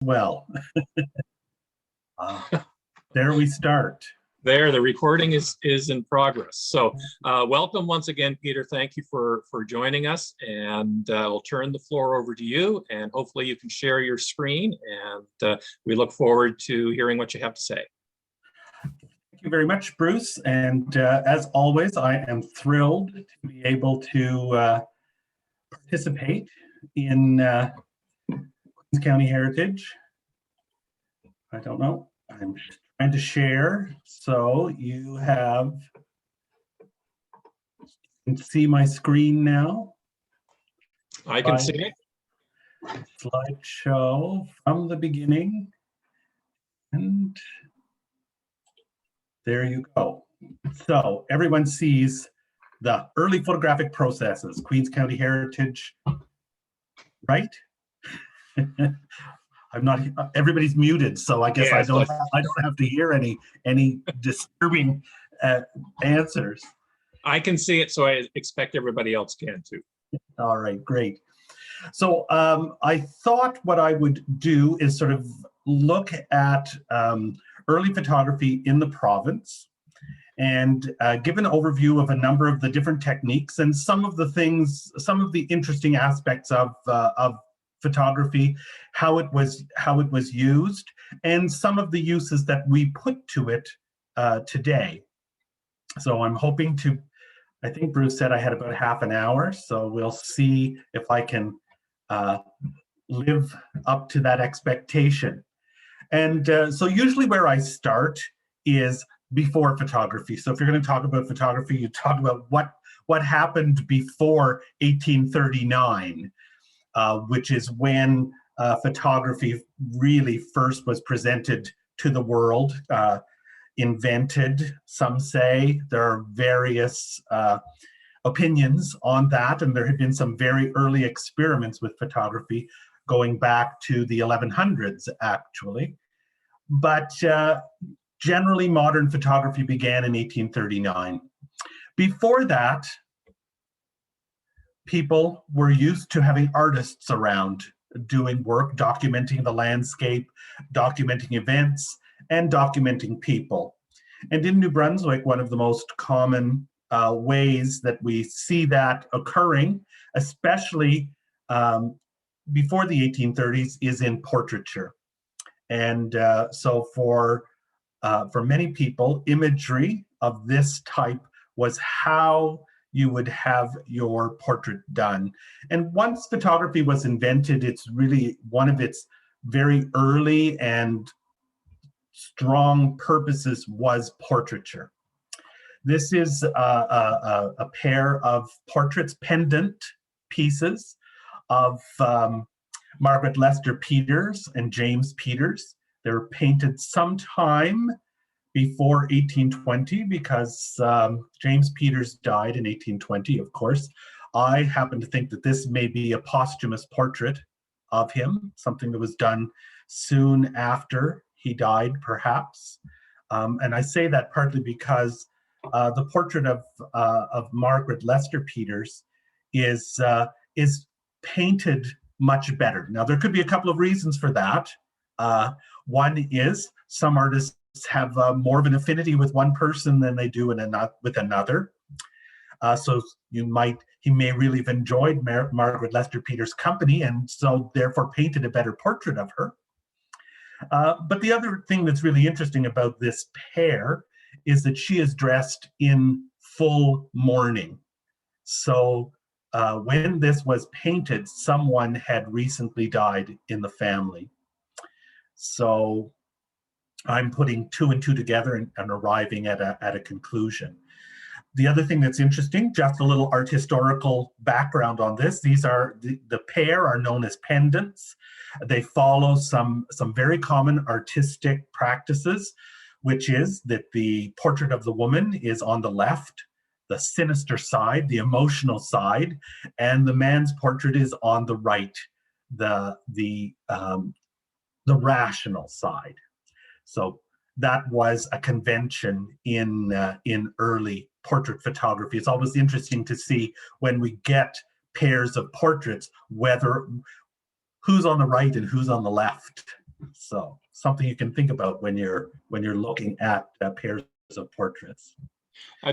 Well, there we start. There, the recording is in progress. So welcome once again, Peter. Thank you for joining us. And I'll turn the floor over to you, and hopefully you can share your screen. And we look forward to hearing what you have to say. Thank you very much, Bruce. And as always, I am thrilled to be able to participate in Queens County Heritage. I don't know. I'm trying to share. So you can see my screen now. I can see it. Slideshow from the beginning. And there you go. So everyone sees the early photographic processes, Queens County Heritage, right? I'm not. Everybody's muted, so I guess I don't have to hear any disturbing answers. I can see it, so I expect everybody else can too. All right, great. So I thought what I would do is sort of look at early photography in the province and give an overview of a number of the different techniques and some of the interesting aspects of photography, how it was used, and some of the uses that we put to it today. So I'm hoping to, I think Bruce said I had about half an hour, so we'll see if I can live up to that expectation. And so usually where I start is before photography. So if you're going to talk about photography, you talk about what happened before 1839. Which is when photography really first was presented to the world, invented, some say. There are various opinions on that, and there have been some very early experiments with photography going back to the 1100s, actually. But generally, modern photography began in 1839. Before that, people were used to having artists around doing work, documenting the landscape, documenting events, and documenting people. And in New Brunswick, one of the most common ways that we see that occurring, especially before the 1830s, is in portraiture. And so for many people, imagery of this type was how you would have your portrait done. And once photography was invented, it's really one of its very early and strong purposes was portraiture. This is a pair of portraits, pendant pieces of Margaret Lester Peters and James Peters. They were painted sometime before 1820 because James Peters died in 1820, of course. I happen to think that this may be a posthumous portrait of him, something that was done soon after he died, perhaps. And I say that partly because the portrait of Margaret Lester Peters is painted much better. Now, there could be a couple of reasons for that. One is some artists have more of an affinity with one person than they do with another. So he may really have enjoyed Margaret Lester Peters' company and so therefore painted a better portrait of her. But the other thing that's really interesting about this pair is that she is dressed in full mourning. So when this was painted, someone had recently died in the family. So I'm putting two and two together and arriving at a conclusion. The other thing that's interesting, just a little art historical background on this, these are, the pair are known as pendants. They follow some very common artistic practices, which is that the portrait of the woman is on the left, the sinister side, the emotional side, and the man's portrait is on the right, the rational side. So that was a convention in early portrait photography. It's always interesting to see when we get pairs of portraits, who's on the right and who's on the left. So something you can think about when you're looking at pairs of portraits.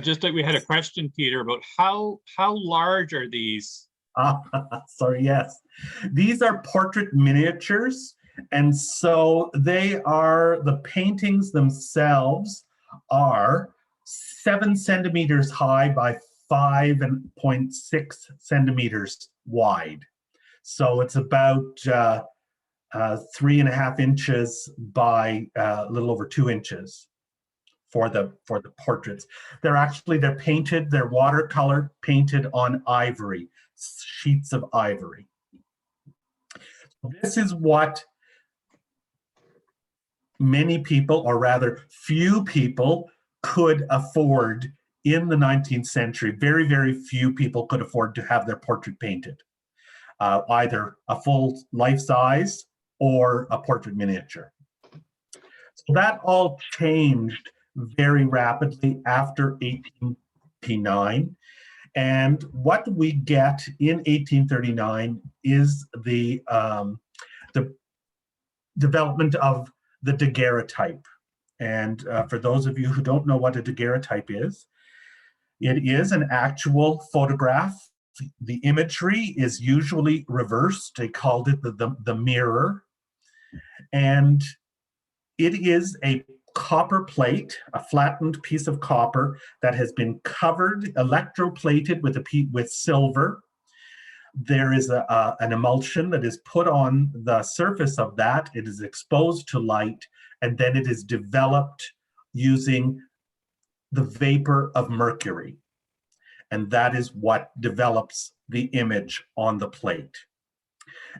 Just like we had a question, Peter, about how large are these? Sorry, yes. These are portrait miniatures. And so the paintings themselves are 7 centimeters high by 5.6 centimeters wide. So it's about 3.5 inches by a little over 2 inches for the portraits. They're painted, they're watercolor painted on ivory, sheets of ivory. This is what many people, or rather few people, could afford in the 19th century. Very, very few people could afford to have their portrait painted, either a full life-size or a portrait miniature. So that all changed very rapidly after 1839. And what we get in 1839 is the development of the daguerreotype. And for those of you who don't know what a daguerreotype is, it is an actual photograph. The imagery is usually reversed. They called it the mirror. And it is a copper plate, a flattened piece of copper that has been covered, electroplated with silver. There is an emulsion that is put on the surface of that. It is exposed to light, and then it is developed using the vapor of mercury. And that is what develops the image on the plate.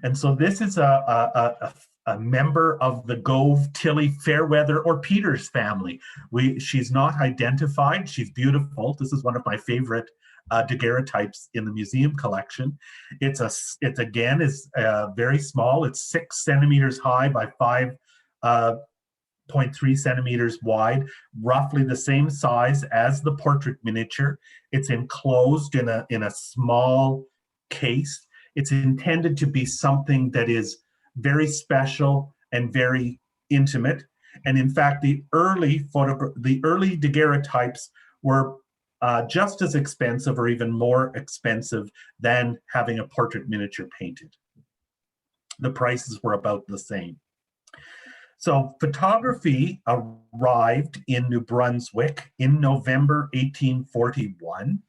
And so this is a member of the Gove, Tilly, Fairweather, or Peters family. She's not identified. She's beautiful. This is one of my favorite daguerreotypes in the museum collection. It's again very small. It's 6 centimeters high by 5.3 centimeters wide, roughly the same size as the portrait miniature. It's enclosed in a small case. It's intended to be something that is very special and very intimate. And in fact, the early daguerreotypes were just as expensive or even more expensive than having a portrait miniature painted. The prices were about the same. So photography arrived in New Brunswick in November 1841.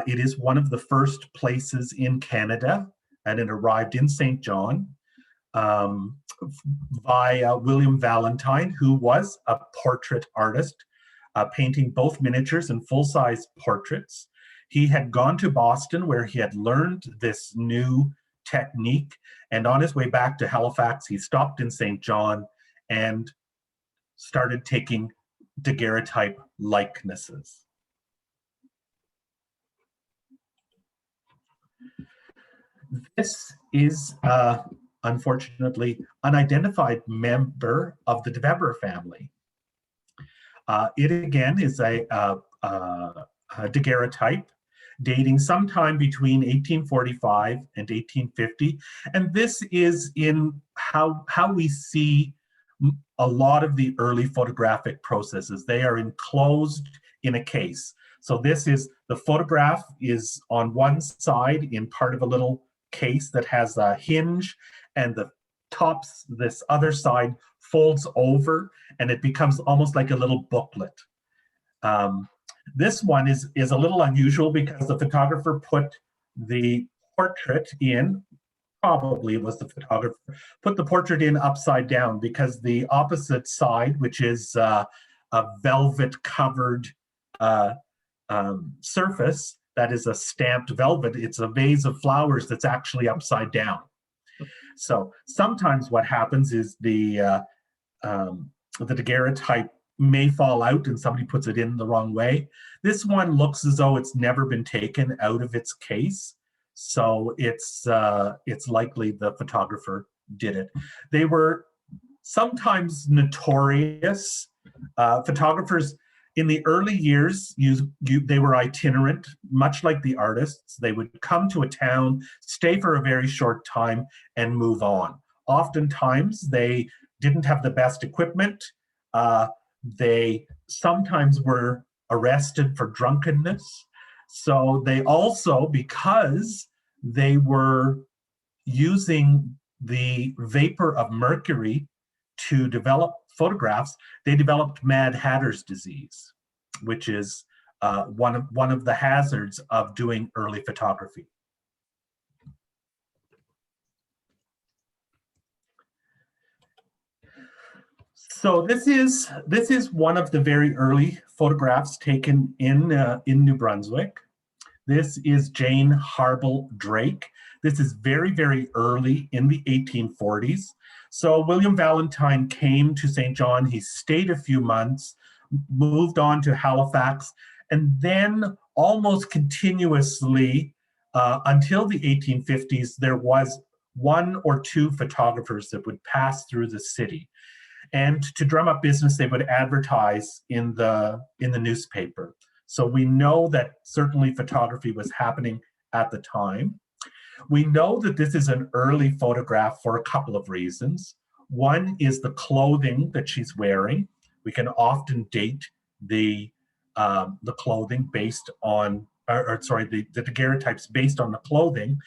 It is one of the first places in Canada, and it arrived in St. John by William Valentine, who was a portrait artist, painting both miniatures and full-size portraits. He had gone to Boston, where he had learned this new technique, and on his way back to Halifax, he stopped in St. John and started taking daguerreotype likenesses. This is, unfortunately, unidentified member of the Weber family. It again is a daguerreotype dating sometime between 1845 and 1850. And this is in how we see a lot of the early photographic processes. They are enclosed in a case. So this is, the photograph is on one side in part of a little case that has a hinge, and the tops, this other side folds over, and it becomes almost like a little booklet. This one is a little unusual because the photographer put the portrait in, probably it was the photographer, put the portrait in upside down, because the opposite side, which is a velvet covered surface, that is a stamped velvet, it's a vase of flowers that's actually upside down. So sometimes what happens is the daguerreotype may fall out and somebody puts it in the wrong way. This one looks as though it's never been taken out of its case, so it's likely the photographer did it. They were sometimes notorious. Photographers in the early years, they were itinerant, much like the artists. They would come to a town, stay for a very short time, and move on. Oftentimes, they didn't have the best equipment. They sometimes were arrested for drunkenness. So they also, because they were using the vapor of mercury to develop photographs, they developed Mad Hatter's disease, which is one of the hazards of doing early photography. So this is one of the very early photographs taken in New Brunswick. This is Jane Harble Drake. This is very, very early in the 1840s. So William Valentine came to St. John. He stayed a few months, moved on to Halifax, and then almost continuously until the 1850s, there was one or two photographers that would pass through the city. And to drum up business, they would advertise in the newspaper. So we know that certainly photography was happening at the time. We know that this is an early photograph for a couple of reasons. One is the clothing that she's wearing. We can often date the clothing based on, the daguerreotypes based on the clothing.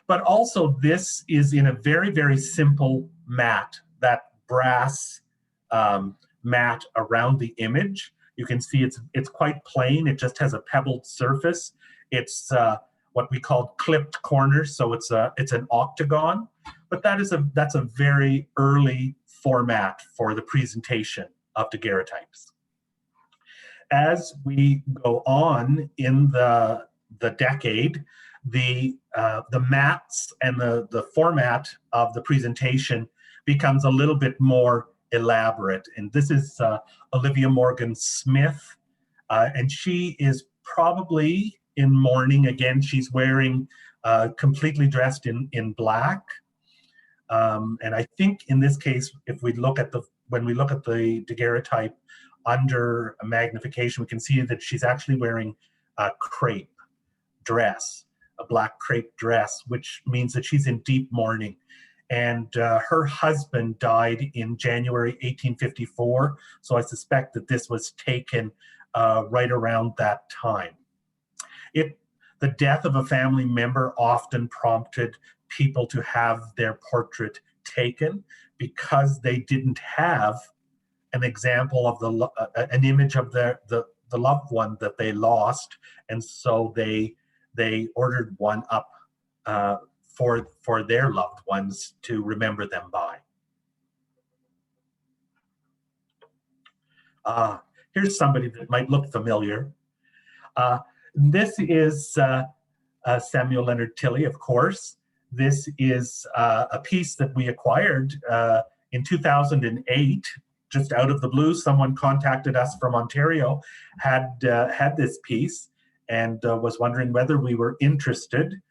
But also this is in a very, very simple mat, that brass mat around the image. You can see it's quite plain. It just has a pebbled surface. It's what we call clipped corners, so it's an octagon. But that's a very early format for the presentation of daguerreotypes. As we go on in the decade, the mats and the format of the presentation becomes a little bit more elaborate. And this is Olivia Morgan Smith, and she is probably in mourning. Again, she's wearing completely dressed in black. And I think in this case, if we look at when we look at the daguerreotype under a magnification, we can see that she's actually wearing a crepe dress, a black crepe dress, which means that she's in deep mourning. And her husband died in January 1854, so I suspect that this was taken right around that time. The death of a family member often prompted people to have their portrait taken because they didn't have an example of an image of the loved one that they lost, and so they ordered one up for their loved ones to remember them by. Here's somebody that might look familiar. This is Samuel Leonard Tilley, of course. This is a piece that we acquired in 2008, just out of the blue. Someone contacted us from Ontario, had this piece, and was wondering whether we were interested.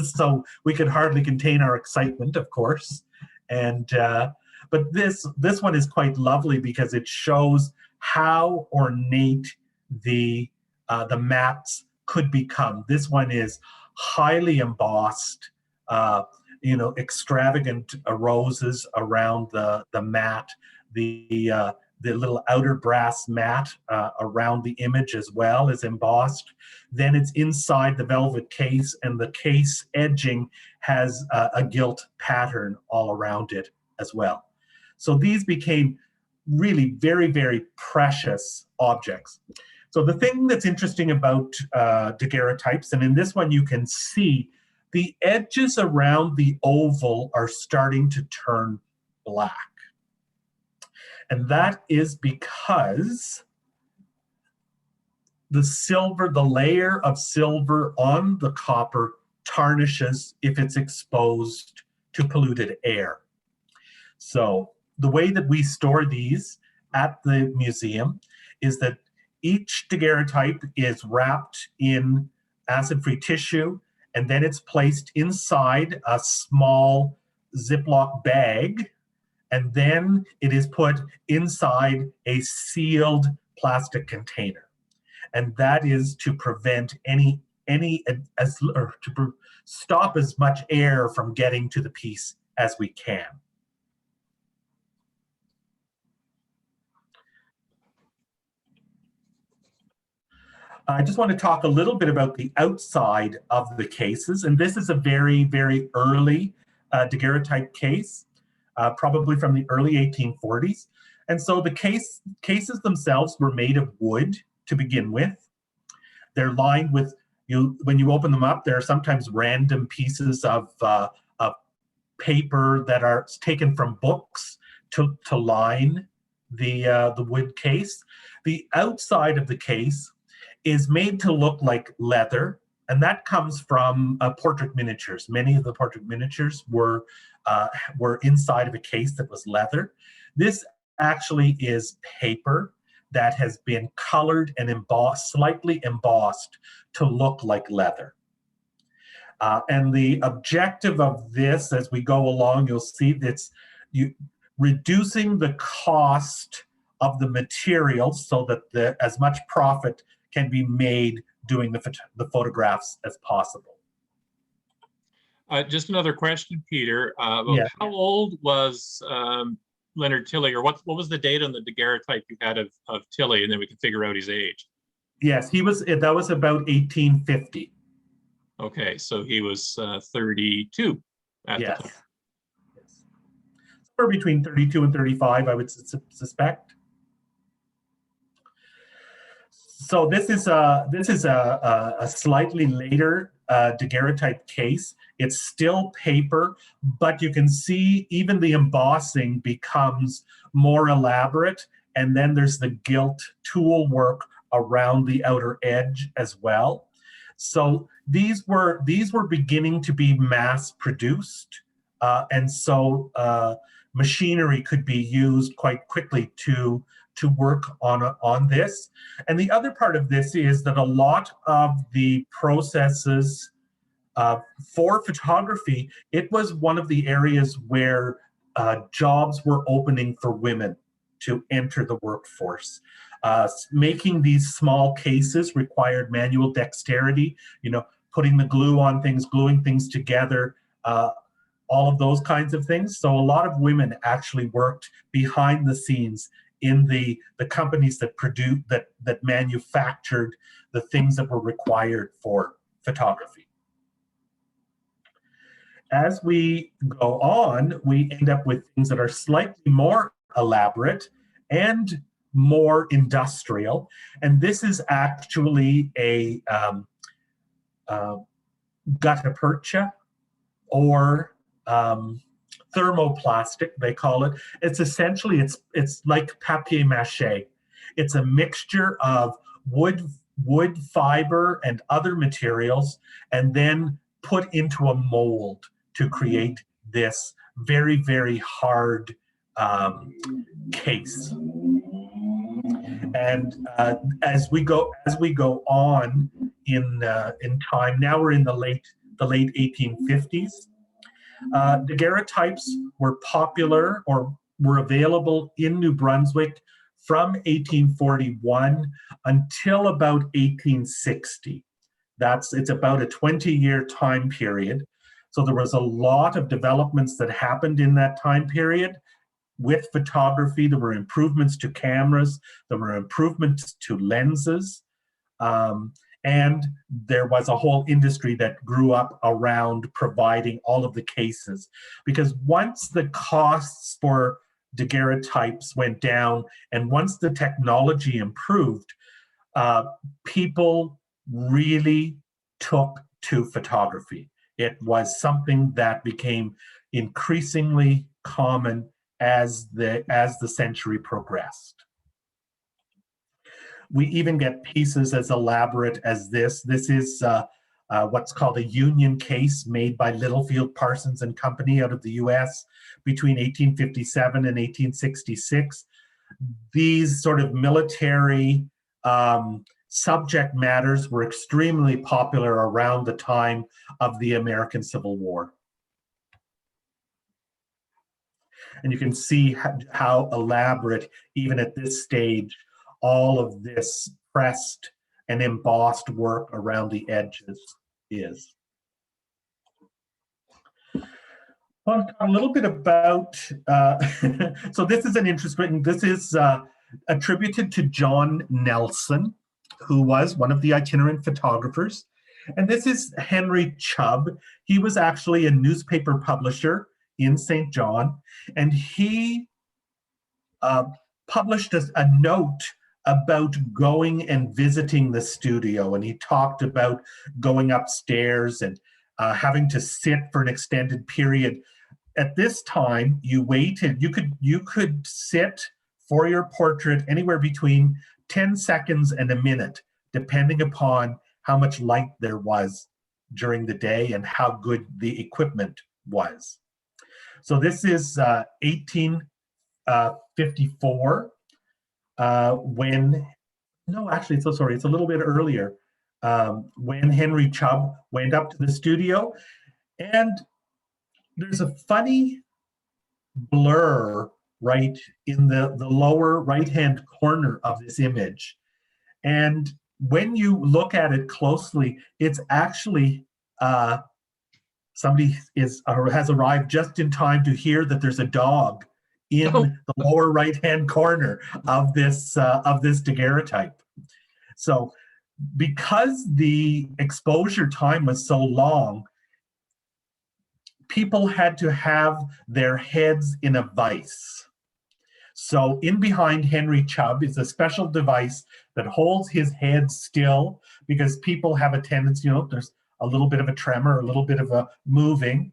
So we could hardly contain our excitement, of course. And but this one is quite lovely because it shows how ornate the mats could become. This one is highly embossed, extravagant roses around the mat, the little outer brass mat around the image as well is embossed. Then it's inside the velvet case, and the case edging has a gilt pattern all around it as well. So these became really very, very precious objects. So the thing that's interesting about daguerreotypes, and in this one you can see the edges around the oval are starting to turn black. And that is because the layer of silver on the copper tarnishes if it's exposed to polluted air. So the way that we store these at the museum is that each daguerreotype is wrapped in acid-free tissue, and then it's placed inside a small Ziploc bag, and then it is put inside a sealed plastic container. And that is to prevent stop as much air from getting to the piece as we can. I just want to talk a little bit about the outside of the cases, and this is a very, very early daguerreotype case, probably from the early 1840s. And so the cases themselves were made of wood to begin with. They're lined with, when you open them up, there are sometimes random pieces of paper that are taken from books to line the wood case. The outside of the case is made to look like leather, and that comes from portrait miniatures. Many of the portrait miniatures were inside of a case that was leather. This actually is paper that has been colored and embossed, slightly embossed, to look like leather. And the objective of this, as we go along, you'll see that's reducing the cost of the materials so that as much profit can be made doing the photographs as possible. Just another question, Peter. Yeah. How old was Leonard Tilley, or what was the date on the daguerreotype you had of Tilley, and then we can figure out his age? Yes, that was about 1850. Okay, so he was 32 at the time. Yes. Somewhere between 32 and 35, I would suspect. So this is a slightly later daguerreotype case. It's still paper, but you can see even the embossing becomes more elaborate, and then there's the gilt tool work around the outer edge as well. So these were beginning to be mass produced, and so machinery could be used quite quickly to work on this. And the other part of this is that a lot of the processes for photography, it was one of the areas where jobs were opening for women to enter the workforce. Making these small cases required manual dexterity, putting the glue on things, gluing things together, all of those kinds of things. So a lot of women actually worked behind the scenes in the companies that that manufactured the things that were required for photography. As we go on, we end up with things that are slightly more elaborate and more industrial. And this is actually a gutta percha, or thermoplastic, they call it. It's essentially, it's like papier mâché. It's a mixture of wood fiber and other materials, and then put into a mold to create this very, very hard case. And as we go on in time, now we're in the late 1850s. Daguerreotypes were popular, or were available in New Brunswick from 1841 until about 1860. It's about a 20-year time period. So there was a lot of developments that happened in that time period with photography. There were improvements to cameras, there were improvements to lenses, and there was a whole industry that grew up around providing all of the cases. Because once the costs for daguerreotypes went down, and once the technology improved, people really took to photography. It was something that became increasingly common as the century progressed. We even get pieces as elaborate as this. This is what's called a union case made by Littlefield, Parsons and Company out of the US between 1857 and 1866. These sort of military subject matters were extremely popular around the time of the American Civil War. And you can see how elaborate, even at this stage, all of this pressed and embossed work around the edges is. Well, a little bit about, so this is an interesting, this is attributed to John Nelson. who was one of the itinerant photographers. And this is Henry Chubb. He was actually a newspaper publisher in St. John, and he published a note about going and visiting the studio. And he talked about going upstairs and having to sit for an extended period. At this time, you waited, you could sit for your portrait anywhere between 10 seconds and a minute, depending upon how much light there was during the day and how good the equipment was. So this is 1854 when, no, actually, so sorry, it's a little bit earlier, when Henry Chubb went up to the studio. And there's a funny blur right in the lower right-hand corner of this image. And when you look at it closely, it's actually somebody has arrived just in time to hear that there's a dog in the lower right-hand corner of this daguerreotype. So because the exposure time was so long, people had to have their heads in a vise. So in behind Henry Chubb is a special device that holds his head still, because people have a tendency, there's a little bit of a tremor, a little bit of a moving.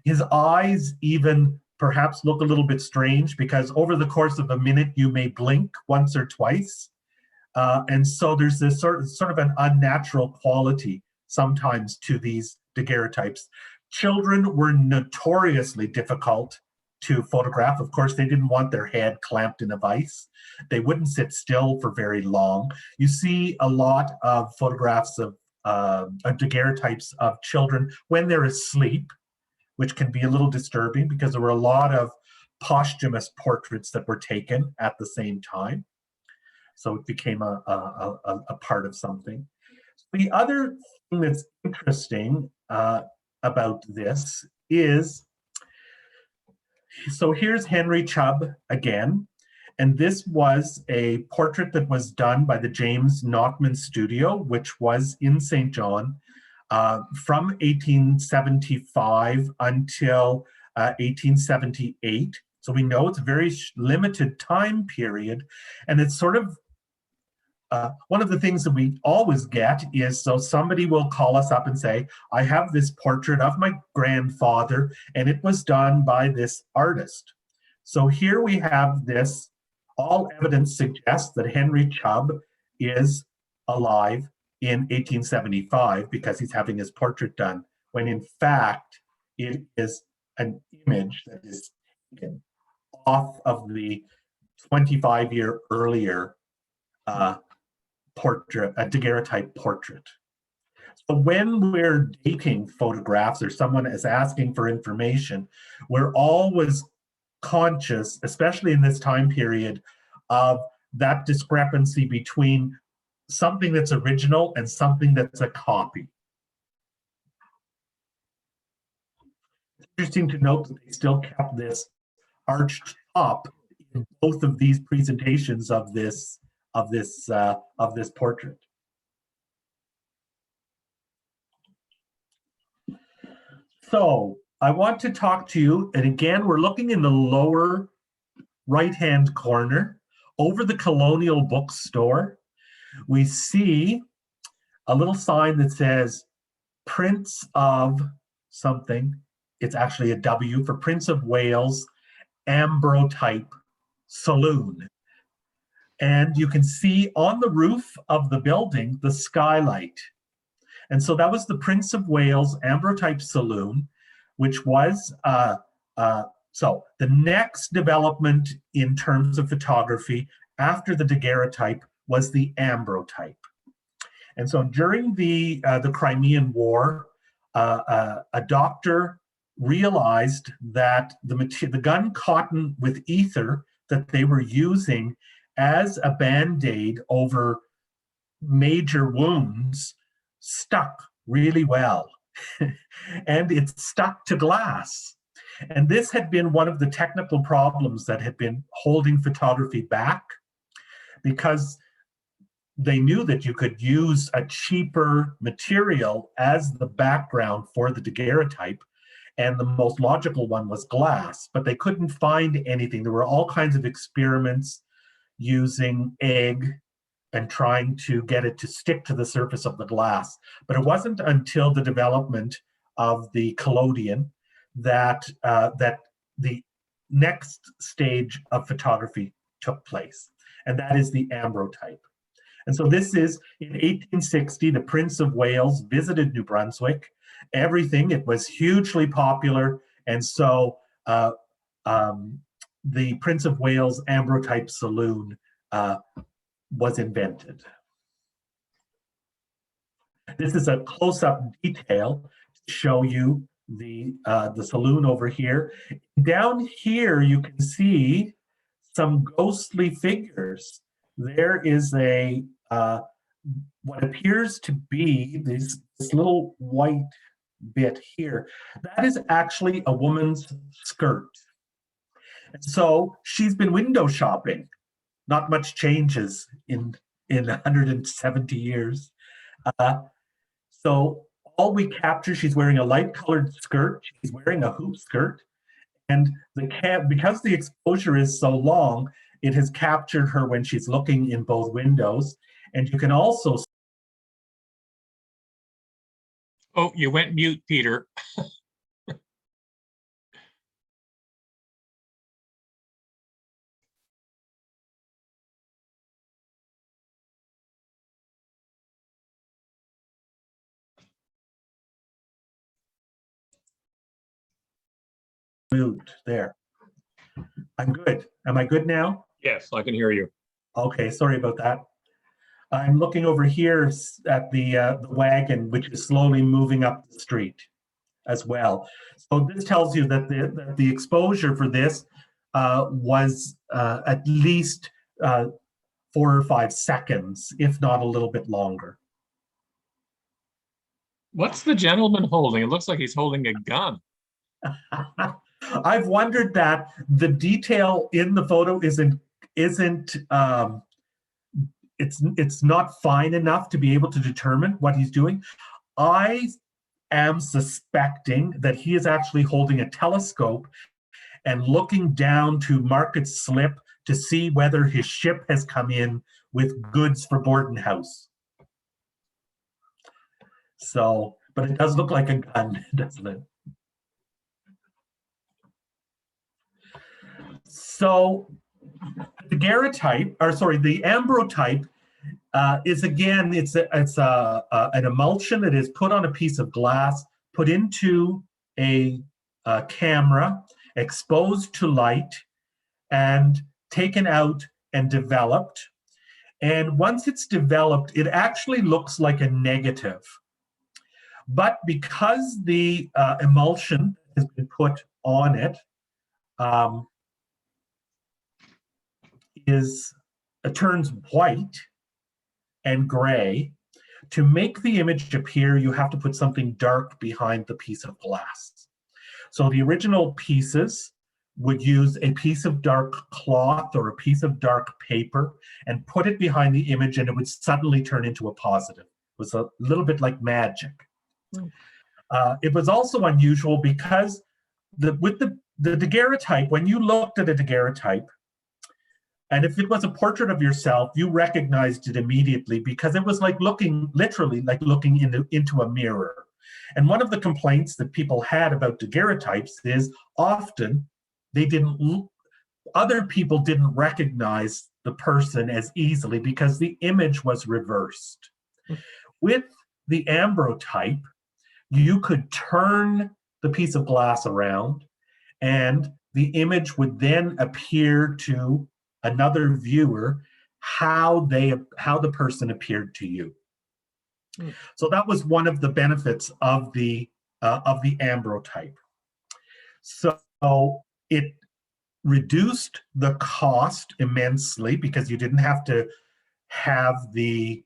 His eyes even perhaps look a little bit strange, because over the course of a minute, you may blink once or twice. And so there's this sort of an unnatural quality sometimes to these daguerreotypes. Children were notoriously difficult to photograph. Of course, they didn't want their head clamped in a vise. They wouldn't sit still for very long. You see a lot of photographs of daguerreotypes of children when they're asleep, which can be a little disturbing because there were a lot of posthumous portraits that were taken at the same time. So it became a part of something. The other thing that's interesting about this is, so here's Henry Chubb again, and this was a portrait that was done by the James Knockman Studio, which was in St. John from 1875 until 1878. So we know it's a very limited time period, and it's sort of one of the things that we always get is, so somebody will call us up and say, I have this portrait of my grandfather and it was done by this artist. So here we have this, all evidence suggests that Henry Chubb is alive in 1875 because he's having his portrait done, when in fact it is an image that is taken off of the 25-year earlier portrait, a daguerreotype portrait. So when we're dating photographs or someone is asking for information, we're always conscious, especially in this time period, of that discrepancy between something that's original and something that's a copy. It's interesting to note that they still kept this arched top in both of these presentations of this portrait. So I want to talk to you, and again, we're looking in the lower right-hand corner over the Colonial Bookstore. We see a little sign that says Prince of something. It's actually a W for Prince of Wales Ambrotype Saloon. And you can see on the roof of the building the skylight. And so that was the Prince of Wales Ambrotype Saloon, which was, so the next development in terms of photography after the daguerreotype was the ambrotype. And so during the Crimean War, a doctor realized that the gun cotton with ether that they were using as a Band-Aid over major wounds stuck really well. And it stuck to glass. And this had been one of the technical problems that had been holding photography back, because they knew that you could use a cheaper material as the background for the daguerreotype, and the most logical one was glass, but they couldn't find anything. There were all kinds of experiments using egg and trying to get it to stick to the surface of the glass. But it wasn't until the development of the collodion that that the next stage of photography took place, and that is the ambrotype. And so this is in 1860, the Prince of Wales visited New Brunswick. It was hugely popular, and so the Prince of Wales Ambrotype Saloon was invented. This is a close-up detail to show you the saloon over here. Down here, you can see some ghostly figures. There is a what appears to be this little white bit here. That is actually a woman's skirt. And so she's been window shopping. Not much changes in 170 years. So all we capture, she's wearing a light colored skirt, she's wearing a hoop skirt, and because the exposure is so long, it has captured her when she's looking in both windows. And you can also... Oh, you went mute, Peter. Moved there. I'm good. Am I good now? Yes, I can hear you. Okay, sorry about that. I'm looking over here at the wagon, which is slowly moving up the street as well. So this tells you that the exposure for this was at least 4 or 5 seconds, if not a little bit longer. What's the gentleman holding? It looks like he's holding a gun. I've wondered that. The detail in the photo isn't it's not fine enough to be able to determine what he's doing. I am suspecting that he is actually holding a telescope and looking down to Market Slip to see whether his ship has come in with goods for Borden House. So, but it does look like a gun, doesn't it? So the daguerreotype, or sorry, the ambrotype is again, it's an emulsion that is put on a piece of glass, put into a camera, exposed to light, and taken out and developed. And once it's developed, it actually looks like a negative. But because the emulsion has been put on it, it turns white and gray. To make the image appear, you have to put something dark behind the piece of glass. So the original pieces would use a piece of dark cloth or a piece of dark paper and put it behind the image, and it would suddenly turn into a positive. It was a little bit like magic. It was also unusual because with the daguerreotype, when you looked at a daguerreotype, and if it was a portrait of yourself, you recognized it immediately because it was like literally like looking into a mirror. And one of the complaints that people had about daguerreotypes is often other people didn't recognize the person as easily because the image was reversed. With the ambrotype, you could turn the piece of glass around and the image would then appear to another viewer how the person appeared to you. So that was one of the benefits of the ambrotype. So it reduced the cost immensely because you didn't have to have the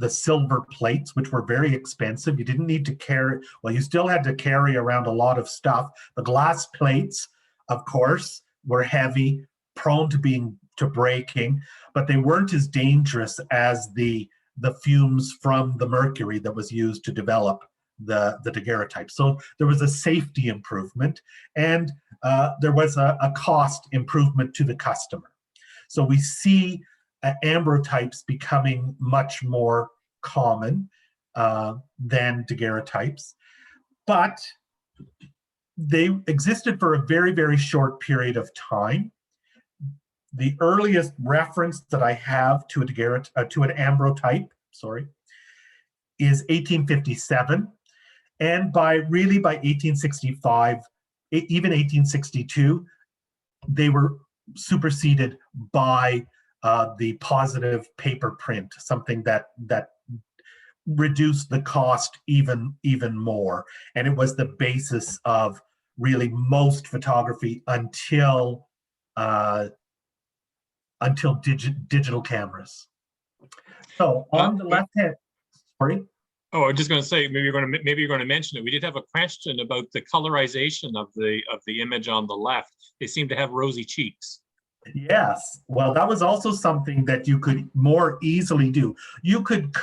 silver plates, which were very expensive. You didn't need to carry, well, you still had to carry around a lot of stuff. The glass plates, of course, were heavy, prone to being breaking, but they weren't as dangerous as the fumes from the mercury that was used to develop the daguerreotype. So there was a safety improvement, and there was a cost improvement to the customer. So we see ambrotypes becoming much more common than daguerreotypes, but they existed for a very, very short period of time. The earliest reference that I have to to an ambrotype, is 1857, and by 1865, even 1862, they were superseded by the positive paper print, something that reduced the cost even more, and it was the basis of really most photography until digital cameras. So on the left hand, sorry. Oh, I was just going to say, maybe you're going to mention it. We did have a question about the colorization of the image on the left. They seem to have rosy cheeks. Yes, well, that was also something that you could more easily do. You could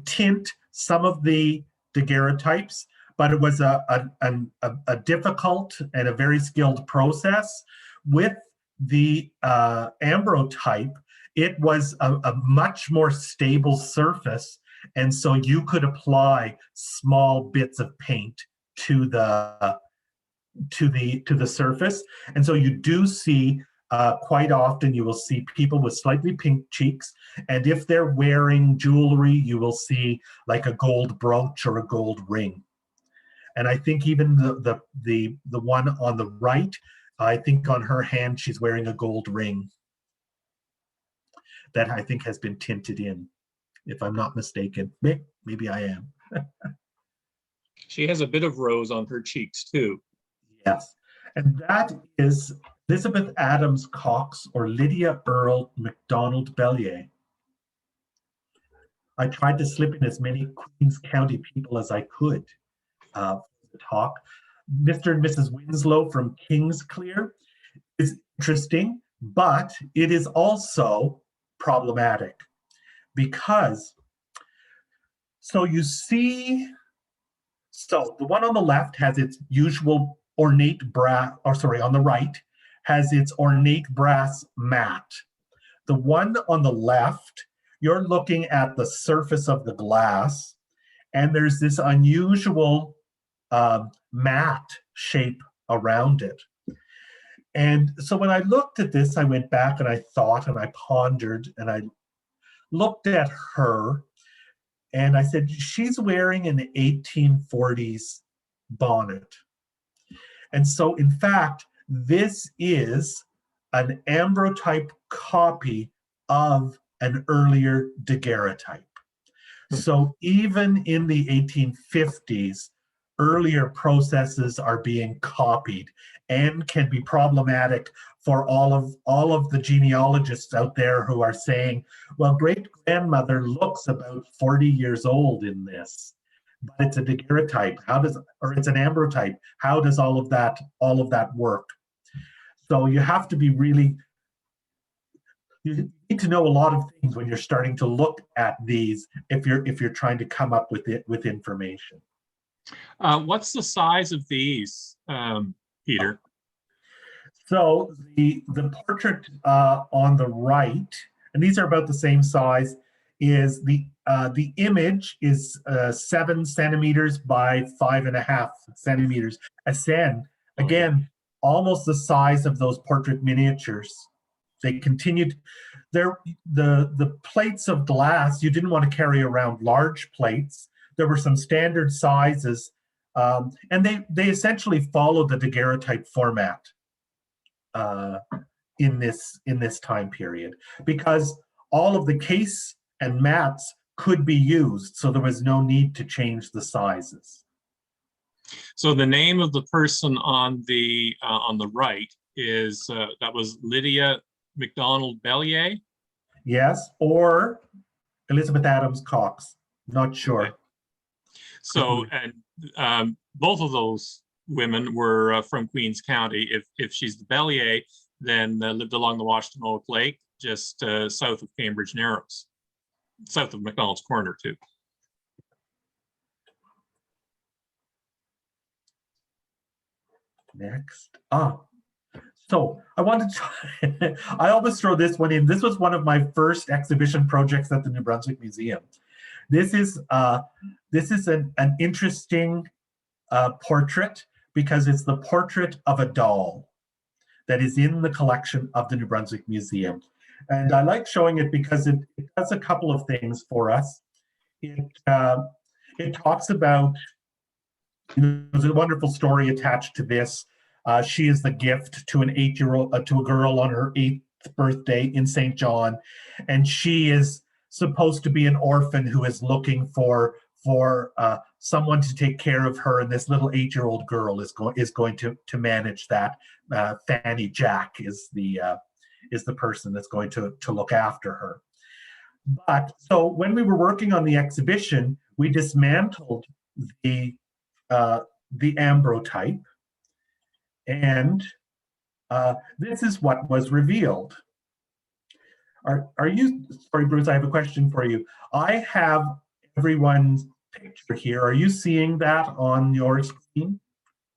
tint some of the daguerreotypes, but it was a difficult and a very skilled process. With the ambrotype, it was a much more stable surface, and so you could apply small bits of paint to the surface. And so you do see quite often, you will see people with slightly pink cheeks, and if they're wearing jewelry, you will see like a gold brooch or a gold ring. And I think even the one on the right, I think on her hand she's wearing a gold ring that I think has been tinted in, if I'm not mistaken. Maybe I am. She has a bit of rose on her cheeks too. Yes, and that is Elizabeth Adams Cox or Lydia Earle MacDonald Bellier. I tried to slip in as many Queens County people as I could for the talk. Mr. and Mrs. Winslow from Kingsclear is interesting, but it is also problematic because, so you see, so the one on the left has its usual ornate brass, or sorry, on the right has its ornate brass mat. The one on the left, you're looking at the surface of the glass, and there's this unusual matte shape around it. And so when I looked at this, I went back and I thought and I pondered and I looked at her and I said, she's wearing an 1840s bonnet. And so in fact, this is an ambrotype copy of an earlier daguerreotype. So even in the 1850s, earlier processes are being copied and can be problematic for all of the genealogists out there who are saying, well, great grandmother looks about 40 years old in this, but it's a daguerreotype. Or it's an ambrotype. How does all of that work? So you have to be really, you need to know a lot of things when you're starting to look at these if you're trying to come up with information. What's the size of these, Peter? So the portrait on the right, and these are about the same size, is the image is 7 centimeters by 5.5 centimeters. Again, almost the size of those portrait miniatures. They continued. The plates of glass, you didn't want to carry around large plates. There were some standard sizes, and they essentially followed the daguerreotype format in this time period, because all of the case and mats could be used, so there was no need to change the sizes. So the name of the person on the right is that was Lydia MacDonald Bellier? Yes, or Elizabeth Adams Cox. Not sure. Okay. So, and both of those women were from Queens County. If she's the Bellier, then lived along the Washtenaw Lake, just south of Cambridge Narrows, south of McDonald's Corner too. Next. So I wanted to, I always throw this one in. This was one of my first exhibition projects at the New Brunswick Museum. This is an interesting portrait because it's the portrait of a doll that is in the collection of the New Brunswick Museum. And I like showing it because it does a couple of things for us. It talks about, there's a wonderful story attached to this. She is the gift to an 8-year-old, to a girl on her 8th birthday in St. John, and she is supposed to be an orphan who is looking for someone to take care of her, and this little 8-year-old girl is going to manage that. Fanny Jack is the person that's going to look after her. But so when we were working on the exhibition, we dismantled the Ambrotype, and this is what was revealed. Are you, sorry, Bruce, I have a question for you. I have everyone's picture here. Are you seeing that on your screen?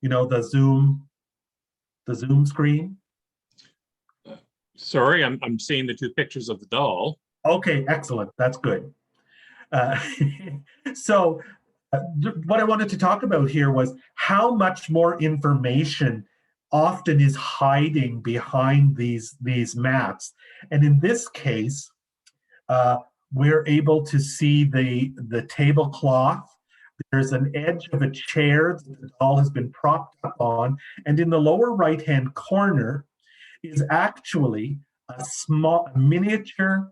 You know, the Zoom screen? Sorry, I'm seeing the two pictures of the doll. Okay, excellent. That's good. So what I wanted to talk about here was how much more information often is hiding behind these mats. And in this case, we're able to see the tablecloth. There's an edge of a chair that the doll has been propped up on. And in the lower right-hand corner is actually a small, miniature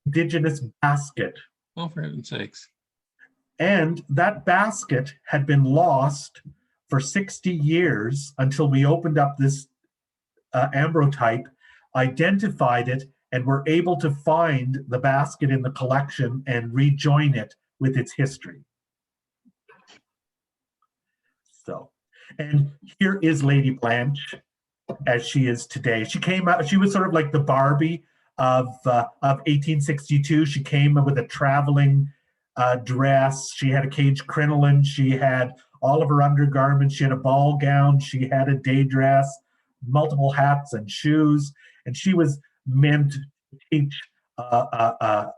indigenous basket. Oh, for heaven's sakes. And that basket had been lost for 60 years until we opened up this Ambrotype, identified it, and were able to find the basket in the collection and rejoin it with its history. So, and here is Lady Blanche as she is today. She came out, she was sort of like the Barbie of 1862. She came with a traveling dress. She had a cage crinoline. She had all of her undergarments. She had a ball gown. She had a day dress, multiple hats and shoes. And she was meant to teach a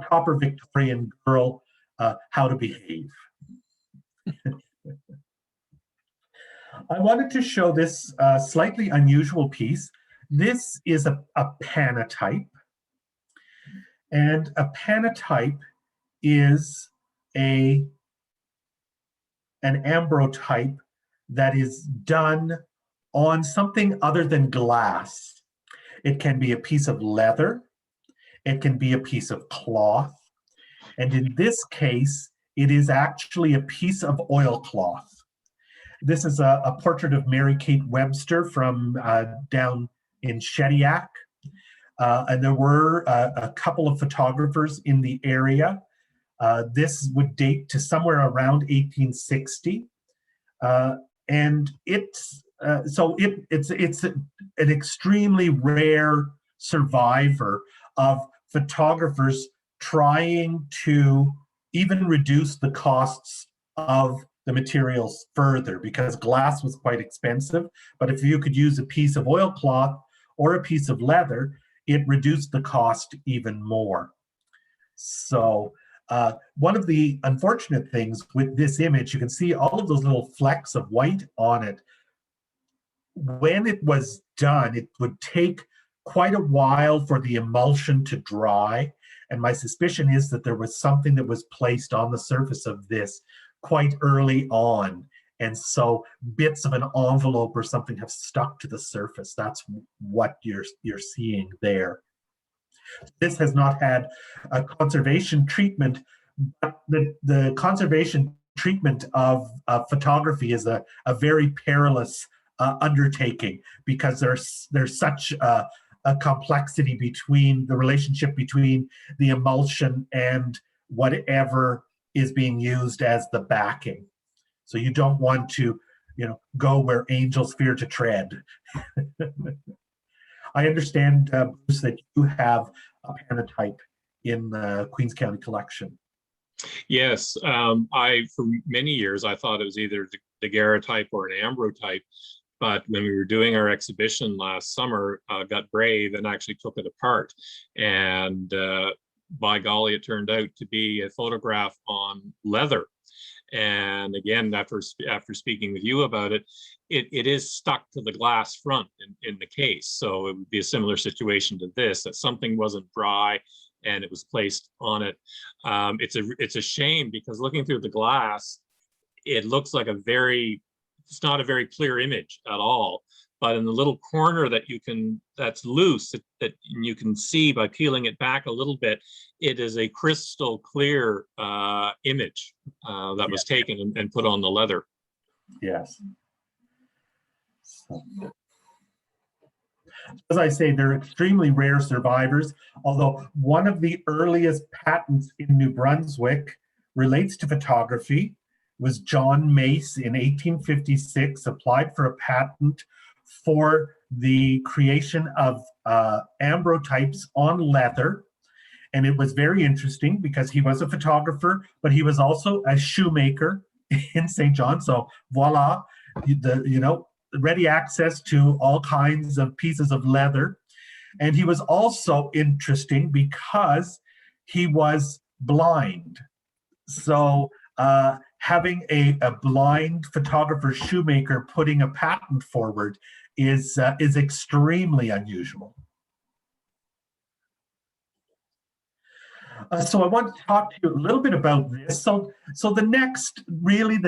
proper Victorian girl how to behave. I wanted to show this slightly unusual piece. This is a panotype. And a panotype is an ambrotype that is done on something other than glass. It can be a piece of leather, it can be a piece of cloth, and in this case, it is actually a piece of oilcloth. This is a portrait of Mary Kate Webster from down in Shediac, and there were a couple of photographers in the area. This would date to somewhere around 1860, and it's an extremely rare survivor of photographers trying to even reduce the costs of the materials further, because glass was quite expensive. But if you could use a piece of oilcloth or a piece of leather, it reduced the cost even more. So one of the unfortunate things with this image, you can see all of those little flecks of white on it. When it was done, it would take quite a while for the emulsion to dry. And my suspicion is that there was something that was placed on the surface of this quite early on. And so bits of an envelope or something have stuck to the surface. That's what you're seeing there. This has not had a conservation treatment, but the conservation treatment of photography is a very perilous undertaking, because there's such a complexity between the relationship between the emulsion and whatever is being used as the backing. So you don't want to, go where angels fear to tread. I understand, Bruce, that you have a panotype in the Queens County collection. Yes, for many years, I thought it was either the daguerreotype or an ambrotype. But when we were doing our exhibition last summer, got brave and actually took it apart. And by golly, it turned out to be a photograph on leather. And again, after speaking with you about it, it is stuck to the glass front in the case. So it would be a similar situation to this, that something wasn't dry and it was placed on it. It's a shame because looking through the glass, it looks like it's not a very clear image at all. But in the little corner that's loose, that you can see by peeling it back a little bit, it is a crystal clear image that was taken and put on the leather. Yes. As I say, they're extremely rare survivors, although one of the earliest patents in New Brunswick relates to photography. It was John Mace in 1856 applied for a patent for the creation of ambrotypes on leather. And it was very interesting because he was a photographer, but he was also a shoemaker in St. John. So voila, ready access to all kinds of pieces of leather. And he was also interesting because he was blind. So having a blind photographer shoemaker putting a patent forward is extremely unusual. So I want to talk to you a little bit about this. So the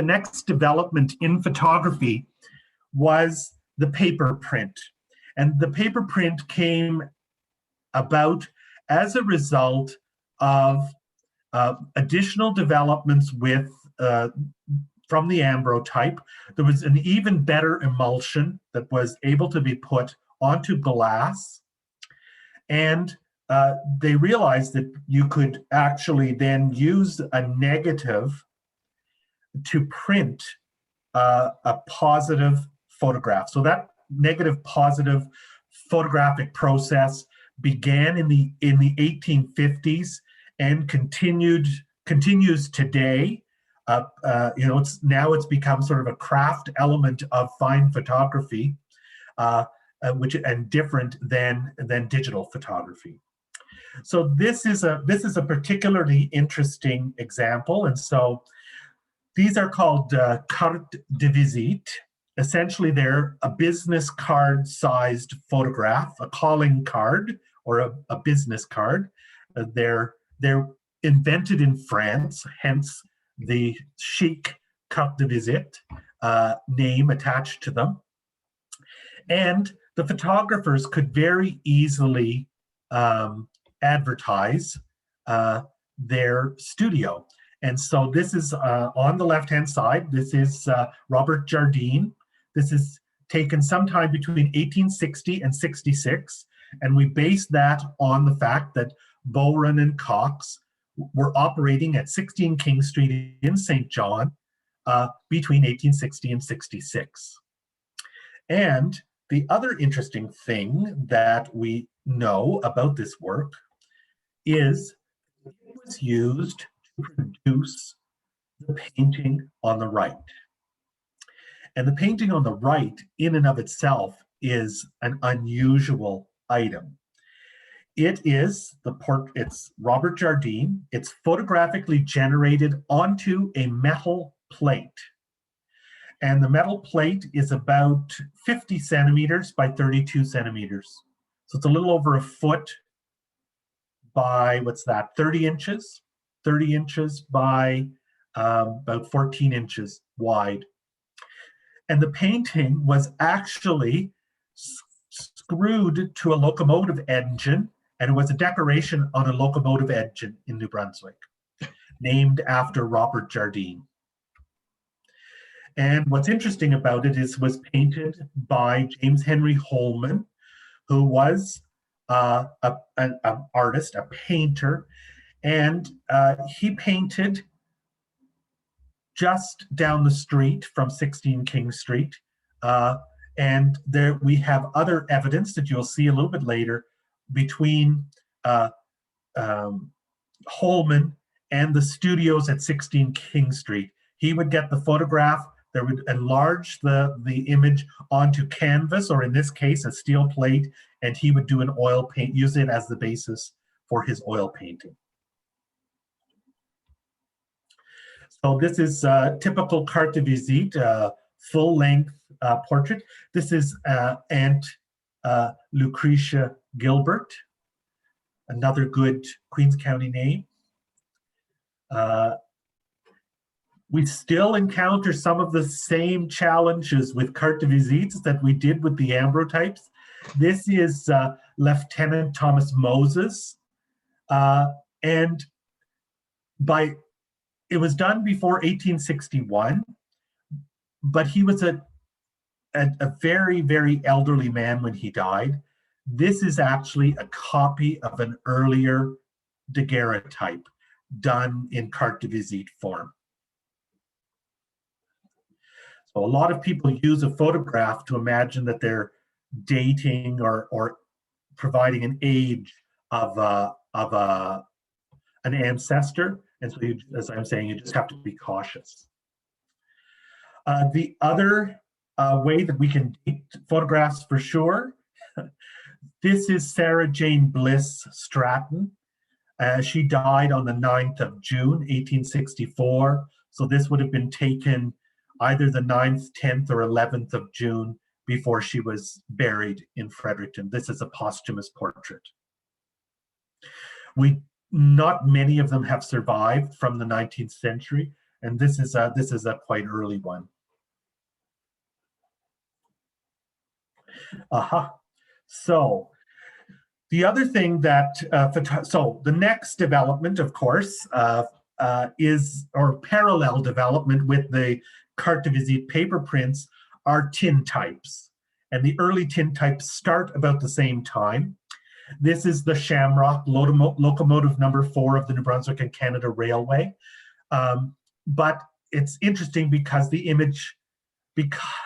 next development in photography was the paper print. And the paper print came about as a result of additional developments from the ambrotype. There was an even better emulsion that was able to be put onto glass. And they realized that you could actually then use a negative to print a positive photograph. So that negative positive photographic process began in the 1850s and continues today. It's become sort of a craft element of fine photography, and different than digital photography. So this is a particularly interesting example, and so these are called Carte-de-Visite. Essentially, they're a business card-sized photograph, a calling card or a business card. They're invented in France, hence the chic Carte-de-Visite name attached to them. And the photographers could very easily advertise their studio. And so this is on the left-hand side. This is Robert Jardine. This is taken sometime between 1860 and 66. And we base that on the fact that Bowron and Cox were operating at 16 King Street in St. John between 1860 and 66. And the other interesting thing that we know about this work is it was used to produce the painting on the right. And the painting on the right, in and of itself, is an unusual item. It's Robert Jardine. It's photographically generated onto a metal plate. And the metal plate is about 50 centimeters by 32 centimeters. So it's a little over a foot by, 30 inches? 30 inches by about 14 inches wide. And the painting was actually screwed to a locomotive engine, and it was a decoration on a locomotive engine in New Brunswick, named after Robert Jardine. And what's interesting about it is it was painted by James Henry Holman, who was an artist, a painter, and he painted just down the street from 16 King Street And there we have other evidence that you'll see a little bit later between um, Holman and the studios at 16 King Street. He would get the photograph, they would enlarge the image onto canvas, or in this case, a steel plate, and he would do an oil paint, use it as the basis for his oil painting. So this is a typical carte-de-visite, full-length portrait. This is Aunt Lucretia Gilbert, another good Queens County name. We still encounter some of the same challenges with carte-de-visites that we did with the Ambrotypes. This is Lieutenant Thomas Moses, and it was done before 1861, but he was a very, very elderly man when he died. This is actually a copy of an earlier daguerreotype done in carte-de-visite form. So a lot of people use a photograph to imagine that they're dating or providing an age of an ancestor, and so you, as I'm saying, you just have to be cautious. The other way that we can date photographs for sure, this is Sarah Jane Bliss Stratton. She died on the 9th of June, 1864. So this would have been taken either the 9th, 10th, or 11th of June before she was buried in Fredericton. This is a posthumous portrait. Not many of them have survived from the 19th century, and this is a quite early one. So the other thing that, so the next development, of course, is, or parallel development with the carte-de-visite paper prints, are tintypes. And the early tintypes start about the same time. This is the Shamrock locomotive number 4 of the New Brunswick and Canada Railway. But it's interesting because the image,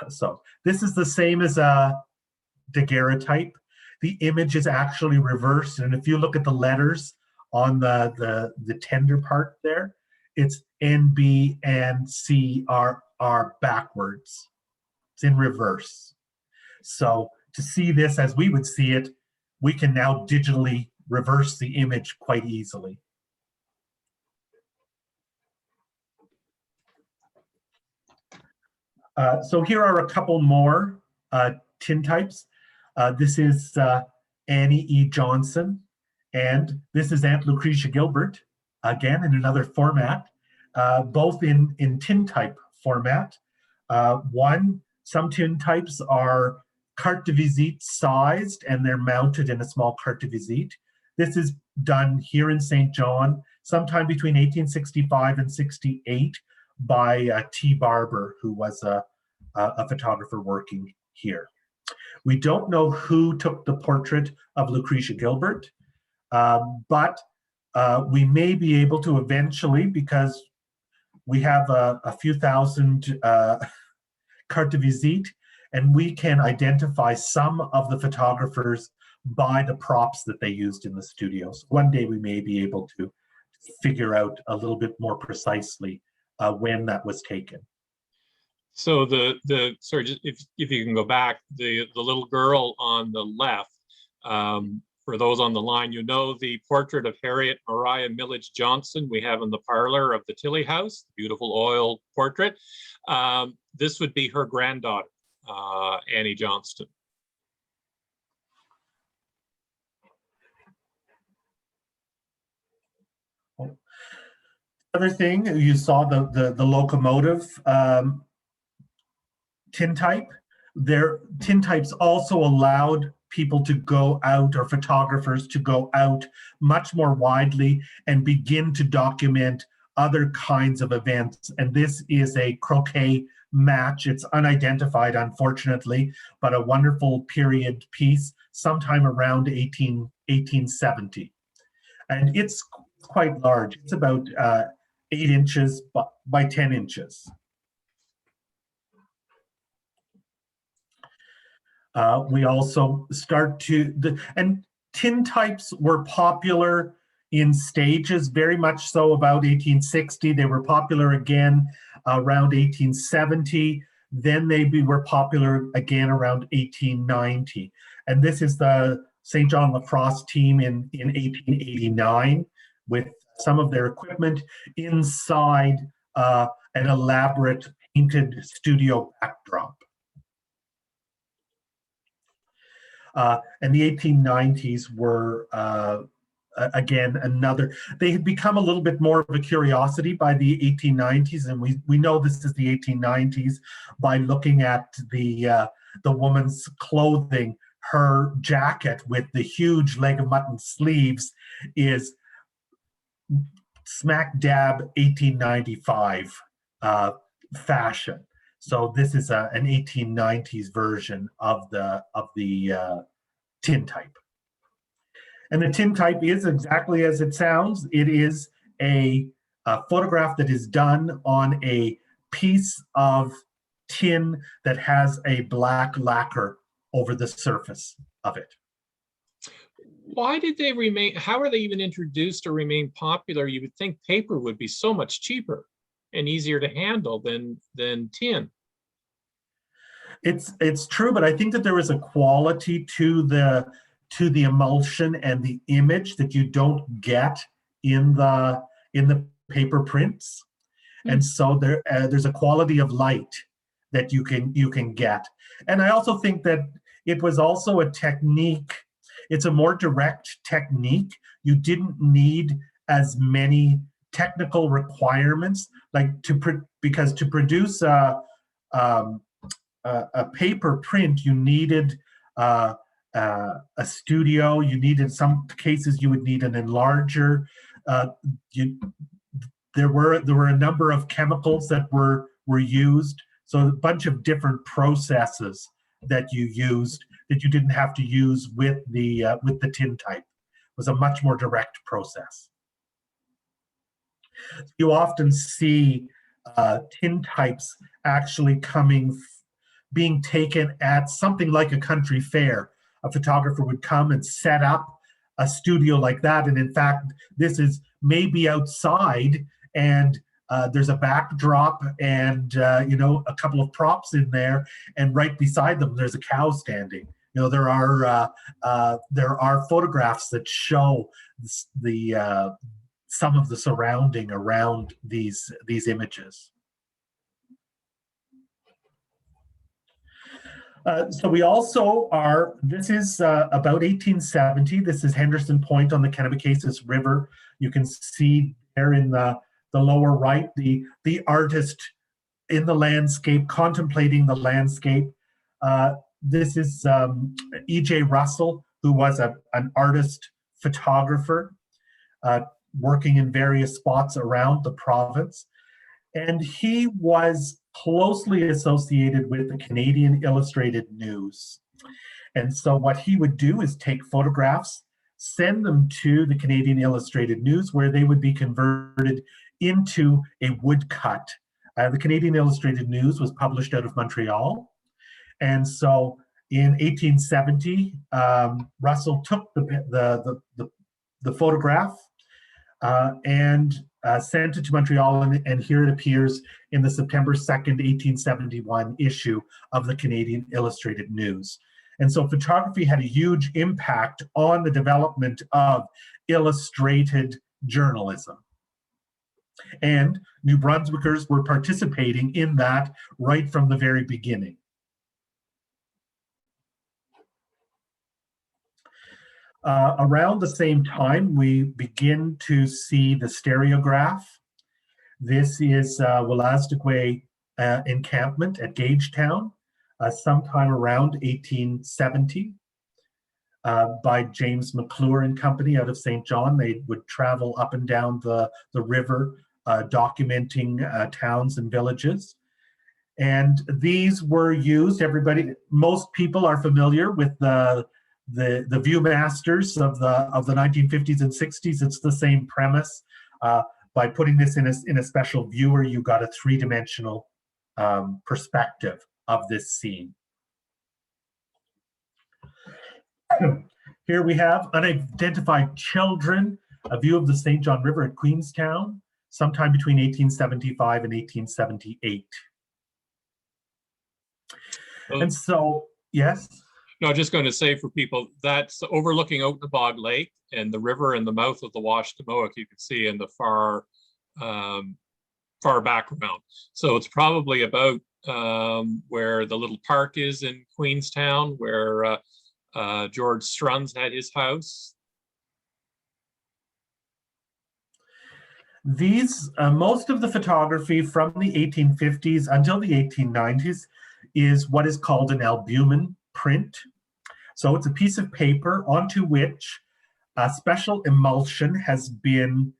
so this is the same as a daguerreotype. The image is actually reversed, and if you look at the letters on the tender part there, it's NB and CR are backwards. It's in reverse. So to see this as we would see it, we can now digitally reverse the image quite easily. So here are a couple more tintypes. This is Annie E. Johnson, and this is Aunt Lucretia Gilbert, again in another format, both in tintype format. Some tintypes are carte-de-visite sized, and they're mounted in a small carte-de-visite. This is done here in St. John, sometime between 1865 and 68 by T. Barber, who was a photographer working here. We don't know who took the portrait of Lucretia Gilbert, but we may be able to eventually, because we have a few thousand carte-de-visite, and we can identify some of the photographers by the props that they used in the studios. One day we may be able to figure out a little bit more precisely when that was taken. So sorry, just if you can go back, the little girl on the left, for those on the line, you know the portrait of Harriet Mariah Millage Johnson we have in the parlor of the Tilley House, beautiful oil portrait. This would be her granddaughter, Annie Johnston. Other thing, you saw the locomotive tintype. Their tintypes also allowed people to go out, or photographers to go out much more widely and begin to document other kinds of events. And this is a croquet match. It's unidentified, unfortunately, but a wonderful period piece sometime around 1870. And it's quite large. It's about 8 inches by 10 inches. We also start to, and tintypes were popular in stages, very much so about 1860. They were popular again around 1870. Then they were popular again around 1890. And this is the St. John Lacrosse team in 1889 with some of their equipment inside an elaborate painted studio backdrop. And the 1890s were, again, they had become a little bit more of a curiosity by the 1890s, and we know this is the 1890s by looking at the woman's clothing. Her jacket with the huge leg of mutton sleeves is smack dab 1895 fashion. So this is an 1890s version of the tintype. And the tintype is exactly as it sounds. It is a photograph that is done on a piece of tin that has a black lacquer over the surface of it. Why did they remain, how are they even introduced or remain popular? You would think paper would be so much cheaper and easier to handle than tin. It's true, but I think that there is a quality to the emulsion and the image that you don't get in the paper prints, and so there's a quality of light that you can get. And I also think that it was also a technique. It's a more direct technique. You didn't need as many technical requirements, like because to produce a paper print, you needed a studio. You needed, some cases, you would need an enlarger. There were a number of chemicals that were used, so a bunch of different processes that you used that you didn't have to use with the tintype. It was a much more direct process. You often see tintypes actually being taken at something like a country fair. A photographer would come and set up a studio like that, and in fact, this is maybe outside, and there's a backdrop and a couple of props in there, and right beside them there's a cow standing. There are photographs that show some of the surrounding around these images. So we also are, this is about 1870. This is Henderson Point on the Kennebecasis River. You can see there in the lower right, the artist in the landscape, contemplating the landscape. This is E.J. Russell, who was an artist photographer, working in various spots around the province. And he was closely associated with the Canadian Illustrated News. And so what he would do is take photographs, send them to the Canadian Illustrated News, where they would be converted into a woodcut. The Canadian Illustrated News was published out of Montreal. And so in 1870, Russell took the photograph and sent it to Montreal, and here it appears in the September 2nd, 1871 issue of the Canadian Illustrated News. And so photography had a huge impact on the development of illustrated journalism. And New Brunswickers were participating in that right from the very beginning. Around the same time, we begin to see the stereograph. This is Wolastoqey encampment at Gagetown, sometime around 1870, by James McClure and Company out of St. John. They would travel up and down the river, documenting towns and villages. And these were used, most people are familiar with the Viewmasters of the 1950s and 60s. It's the same premise. By putting this in a special viewer, you got a three-dimensional perspective of this scene. Here we have unidentified children, a view of the St. John River at Queenstown, sometime between 1875 and 1878. And so, yes? No, just going to say for people, that's overlooking Oaknabog Lake and the river and the mouth of the Washtenamoak you can see in the far background. So it's probably about where the little park is in Queenstown, where George Struns had his house. These, most of the photography from the 1850s until the 1890s is what is called an albumen print. So it's a piece of paper onto which a special emulsion has been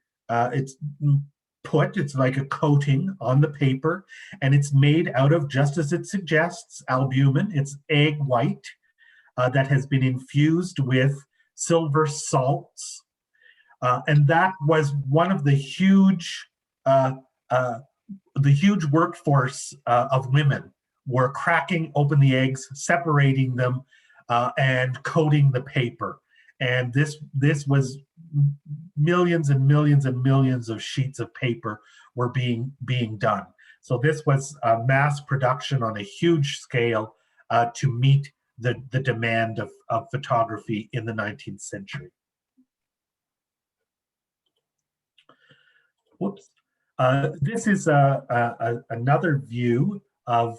it's like a coating on the paper, and it's made out of, just as it suggests, albumen. It's egg white that has been infused with silver salts. And that was one of the huge workforce of women were cracking open the eggs, separating them, and coating the paper. And this was millions and millions and millions of sheets of paper were being done. So this was mass production on a huge scale to meet the demand of photography in the 19th century. Whoops. This is another view of,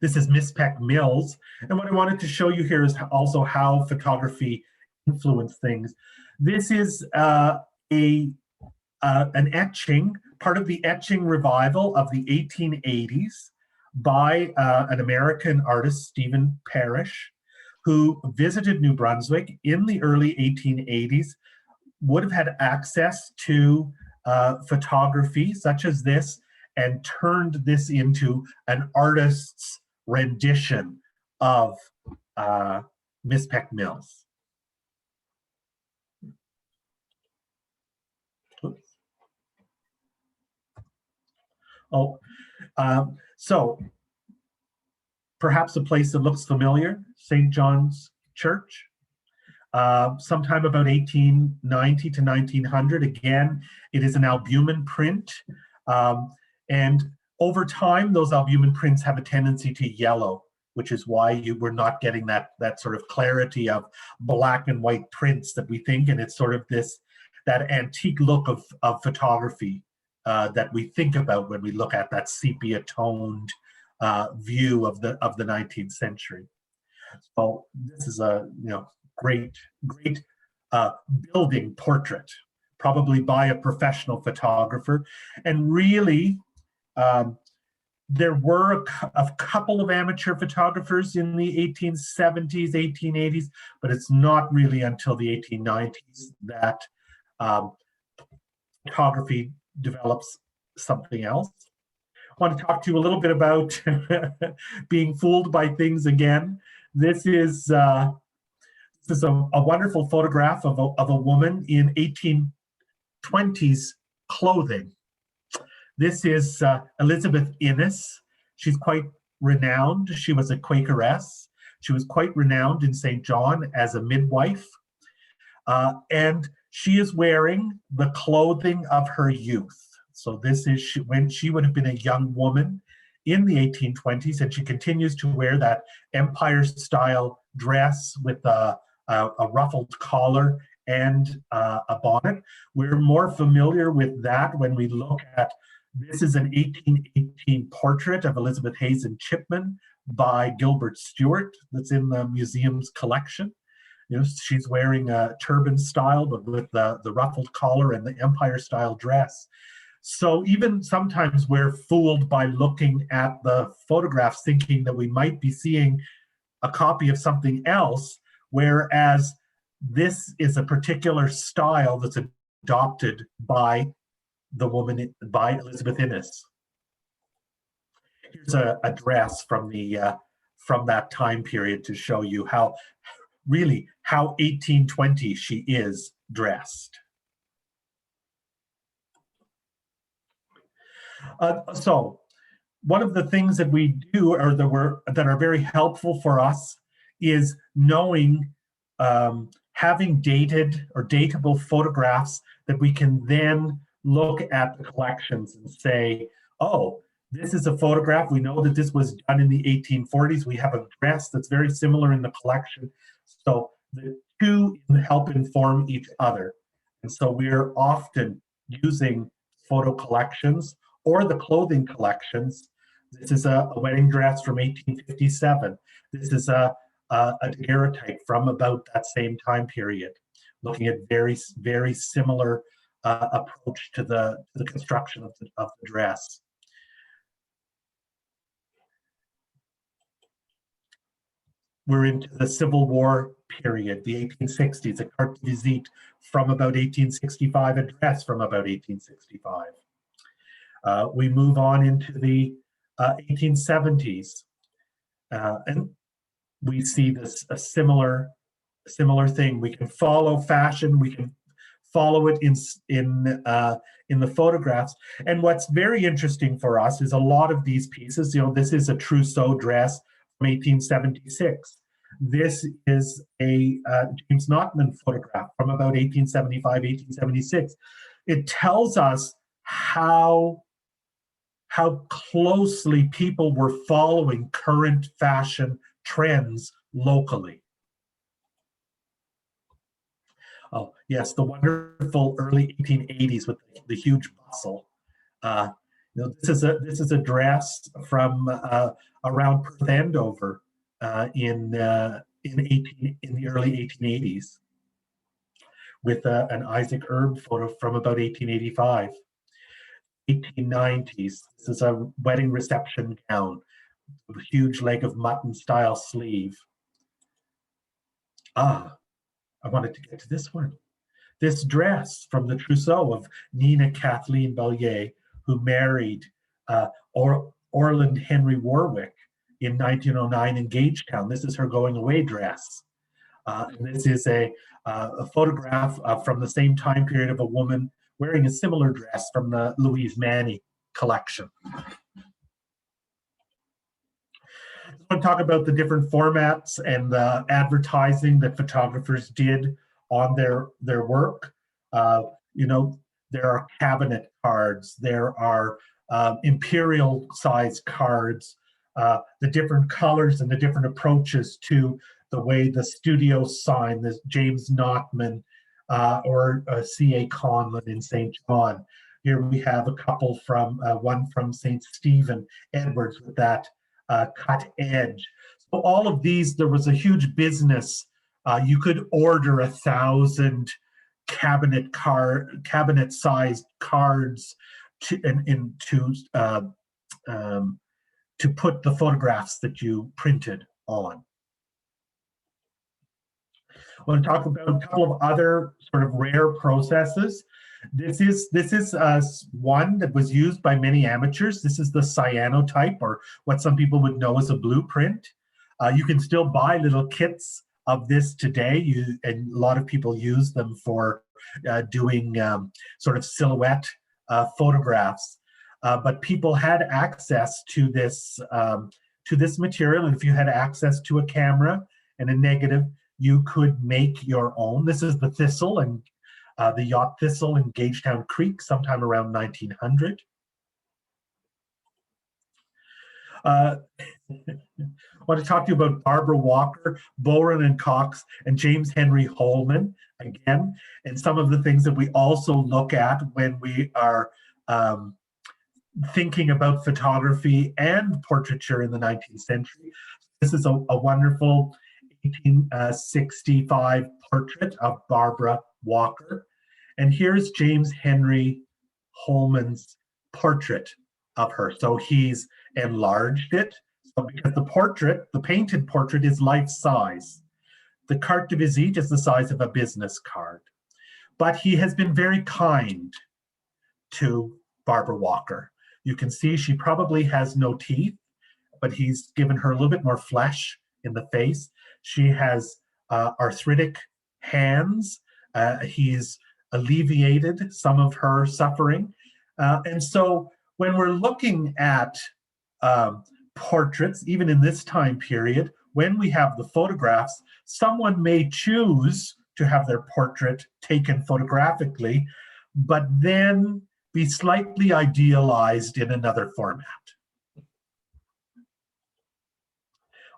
this is Miss Peck Mills. And what I wanted to show you here is also how photography influenced things. This is an etching, part of the etching revival of the 1880s by an American artist, Stephen Parrish, who visited New Brunswick in the early 1880s, would have had access to photography such as this, and turned this into an artist's rendition of Miss Peck Mills. Oops. Oh, so perhaps a place that looks familiar, St. John's Church. Sometime about 1890 to 1900. Again, it is an albumen print. And over time, those albumen prints have a tendency to yellow, which is why we're not getting that sort of clarity of black and white prints that we think. And it's sort of that antique look of photography that we think about when we look at that sepia toned view of the 19th century. So this is a great building portrait, probably by a professional photographer. And really, there were a couple of amateur photographers in the 1870s, 1880s, but it's not really until the 1890s that photography develops something else. I want to talk to you a little bit about being fooled by things again. This is a wonderful photograph of a woman in 1820s clothing. This is Elizabeth Innes. She's quite renowned. She was a Quakeress. She was quite renowned in St. John as a midwife. And she is wearing the clothing of her youth. So this is when she would have been a young woman in the 1820s, and she continues to wear that Empire-style dress with a ruffled collar and a bonnet. We're more familiar with that when we look at, this is an 1818 portrait of Elizabeth Hazen Chipman by Gilbert Stuart that's in the museum's collection. She's wearing a turban style, but with the ruffled collar and the Empire style dress. So even sometimes we're fooled by looking at the photographs thinking that we might be seeing a copy of something else, whereas this is a particular style that's adopted by the woman, by Elizabeth Innes. Here's a dress from that time period to show you how 1820 she is dressed. So one of the things that we do, or that are very helpful for us is knowing, having dated or datable photographs that we can then look at the collections and say, oh, this is a photograph. We know that this was done in the 1840s. We have a dress that's very similar in the collection. So the two help inform each other. And so we're often using photo collections or the clothing collections. This is a wedding dress from 1857. This is a daguerreotype from about that same time period, looking at very, very similar approach to the construction of the dress. We're into the Civil War period, the 1860s, a Carte-de-Visite from about 1865, a dress from about 1865. We move on into the 1870s, and we see this a similar thing. We can follow fashion. We can follow it in the photographs. And what's very interesting for us is a lot of these pieces. This is a trousseau dress from 1876. This is a James Notman photograph from about 1875, 1876. It tells us how closely people were following current fashion trends locally. Oh, yes, the wonderful early 1880s with the huge bustle. This is a dress from around Perth Andover in the early 1880s, with an Isaac Erb photo from about 1885. 1890s. This is a wedding reception gown with a huge leg of mutton style sleeve. I wanted to get to this one. This dress from the trousseau of Nina Kathleen Bellier, who married Orland Henry Warwick in 1909 in Gagetown. This is her going away dress. This is a photograph from the same time period of a woman wearing a similar dress from the Louise Manny collection. I want to talk about the different formats and the advertising that photographers did on their work. There are cabinet cards, there are imperial size cards, the different colors and the different approaches to the way the studio sign, this James Notman or C.A. Conlon in St. John. Here we have a couple from one from St. Stephen Edwards with that cut edge. So all of these, there was a huge business. You could order 1,000 cabinet-sized cards to put the photographs that you printed on. I want to talk about a couple of other sort of rare processes. This is one that was used by many amateurs. This is the cyanotype, or what some people would know as a blueprint. You can still buy little kits of this today, and a lot of people use them for doing sort of silhouette photographs. But people had access to this material, and if you had access to a camera and a negative, you could make your own. This is the thistle and the yacht thistle in Gagetown Creek, sometime around 1900. I want to talk to you about Barbara Walker, Boren and Cox, and James Henry Holman again, and some of the things that we also look at when we are thinking about photography and portraiture in the 19th century. This is a wonderful 1865 portrait of Barbara Walker. And here's James Henry Holman's portrait of her. So he's enlarged it. So because the painted portrait is life size. The Carte-de-Visite is the size of a business card. But he has been very kind to Barbara Walker. You can see she probably has no teeth, but he's given her a little bit more flesh in the face. She has arthritic hands. He's alleviated some of her suffering. And so when we're looking at portraits, even in this time period, when we have the photographs, someone may choose to have their portrait taken photographically, but then be slightly idealized in another format.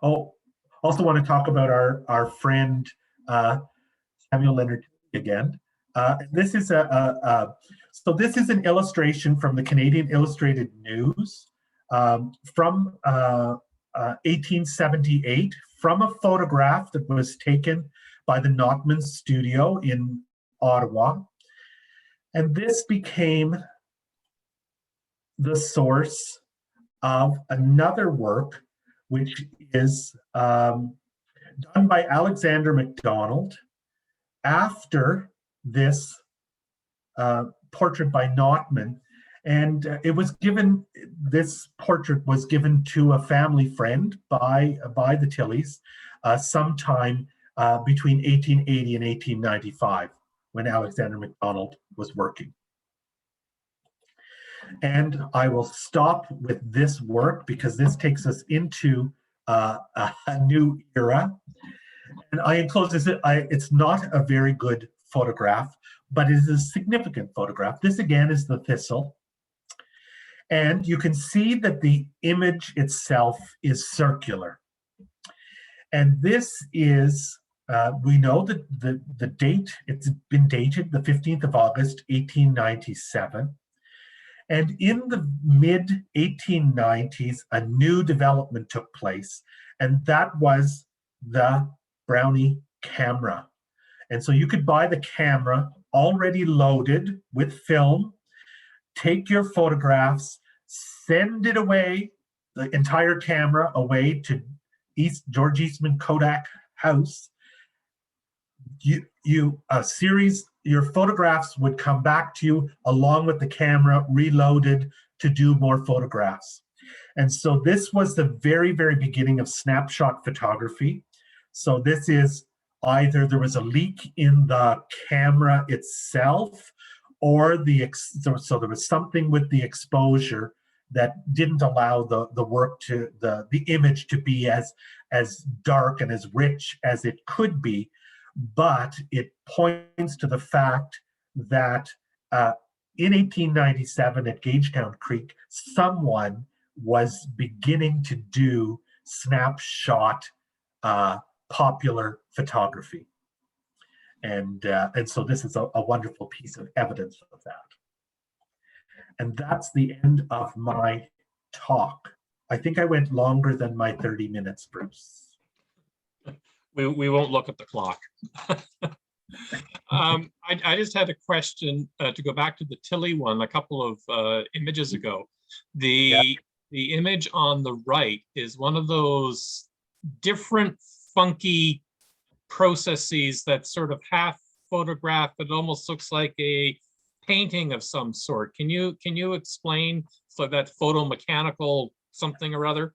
Oh, also want to talk about our friend Samuel Leonard again. This is so this is an illustration from the Canadian Illustrated News from 1878, from a photograph that was taken by the Notman Studio in Ottawa. And this became the source of another work, which is done by Alexander MacDonald after this portrait by Notman. And it was given, this portrait was given to a family friend by the Tilleys sometime between 1880 and 1895, when Alexander MacDonald was working. And I will stop with this work because this takes us into a new era. And I enclose this, it's not a very good photograph, but it is a significant photograph. This again is the thistle. And you can see that the image itself is circular. And this is, we know that the date, it's been dated the 15th of August, 1897. And in the mid-1890s, a new development took place, and that was the Brownie camera. And so you could buy the camera already loaded with film, take your photographs, send it away, the entire camera away to George Eastman Kodak House. Your photographs would come back to you along with the camera reloaded to do more photographs. And so this was the very, very beginning of snapshot photography. So this is either there was a leak in the camera itself, or so there was something with the exposure that didn't allow the work to, the image to be as dark and as rich as it could be. But it points to the fact that in 1897 at Gagetown Creek, someone was beginning to do snapshot popular photography. And so this is a wonderful piece of evidence of that. And that's the end of my talk. I think I went longer than my 30 minutes, Bruce. We won't look at the clock. I just had a question to go back to the Tilley one a couple of images ago. The image on the right is one of those different funky processes that sort of half photograph. It almost looks like a painting of some sort. Can you explain so that photomechanical something or other?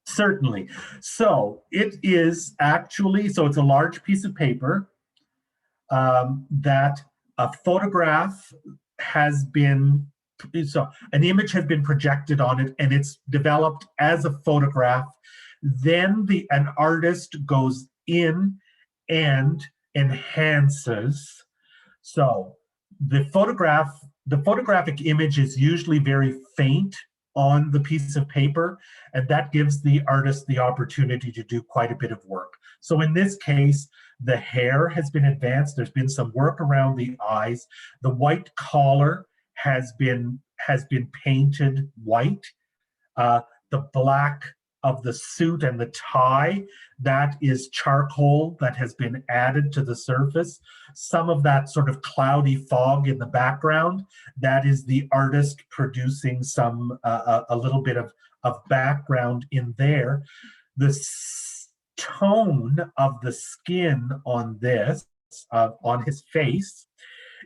Certainly. So it is actually, so it's a large piece of paper that a photograph has been, so an image has been projected on it and it's developed as a photograph. Then an artist goes in and enhances. So the photographic image is usually very faint on the piece of paper, and that gives the artist the opportunity to do quite a bit of work. So in this case, the hair has been advanced. There's been some work around the eyes. The white collar has been painted white. The black of the suit and the tie, that is charcoal that has been added to the surface. Some of that sort of cloudy fog in the background, that is the artist producing some a little bit of background in there. The tone of the skin on this, on his face,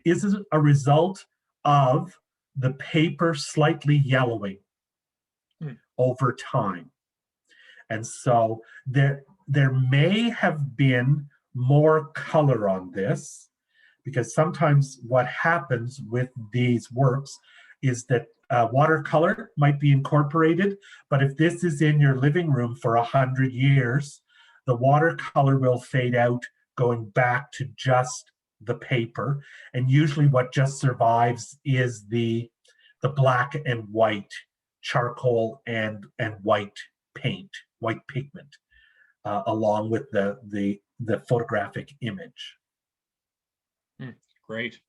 is a result of the paper slightly yellowing over time. And so there may have been more color on this, because sometimes what happens with these works is that Watercolor might be incorporated, but if this is in your living room for 100 years, the watercolor will fade out, going back to just the paper. And usually what just survives is the black and white charcoal and white paint, white pigment, along with the photographic image. Great.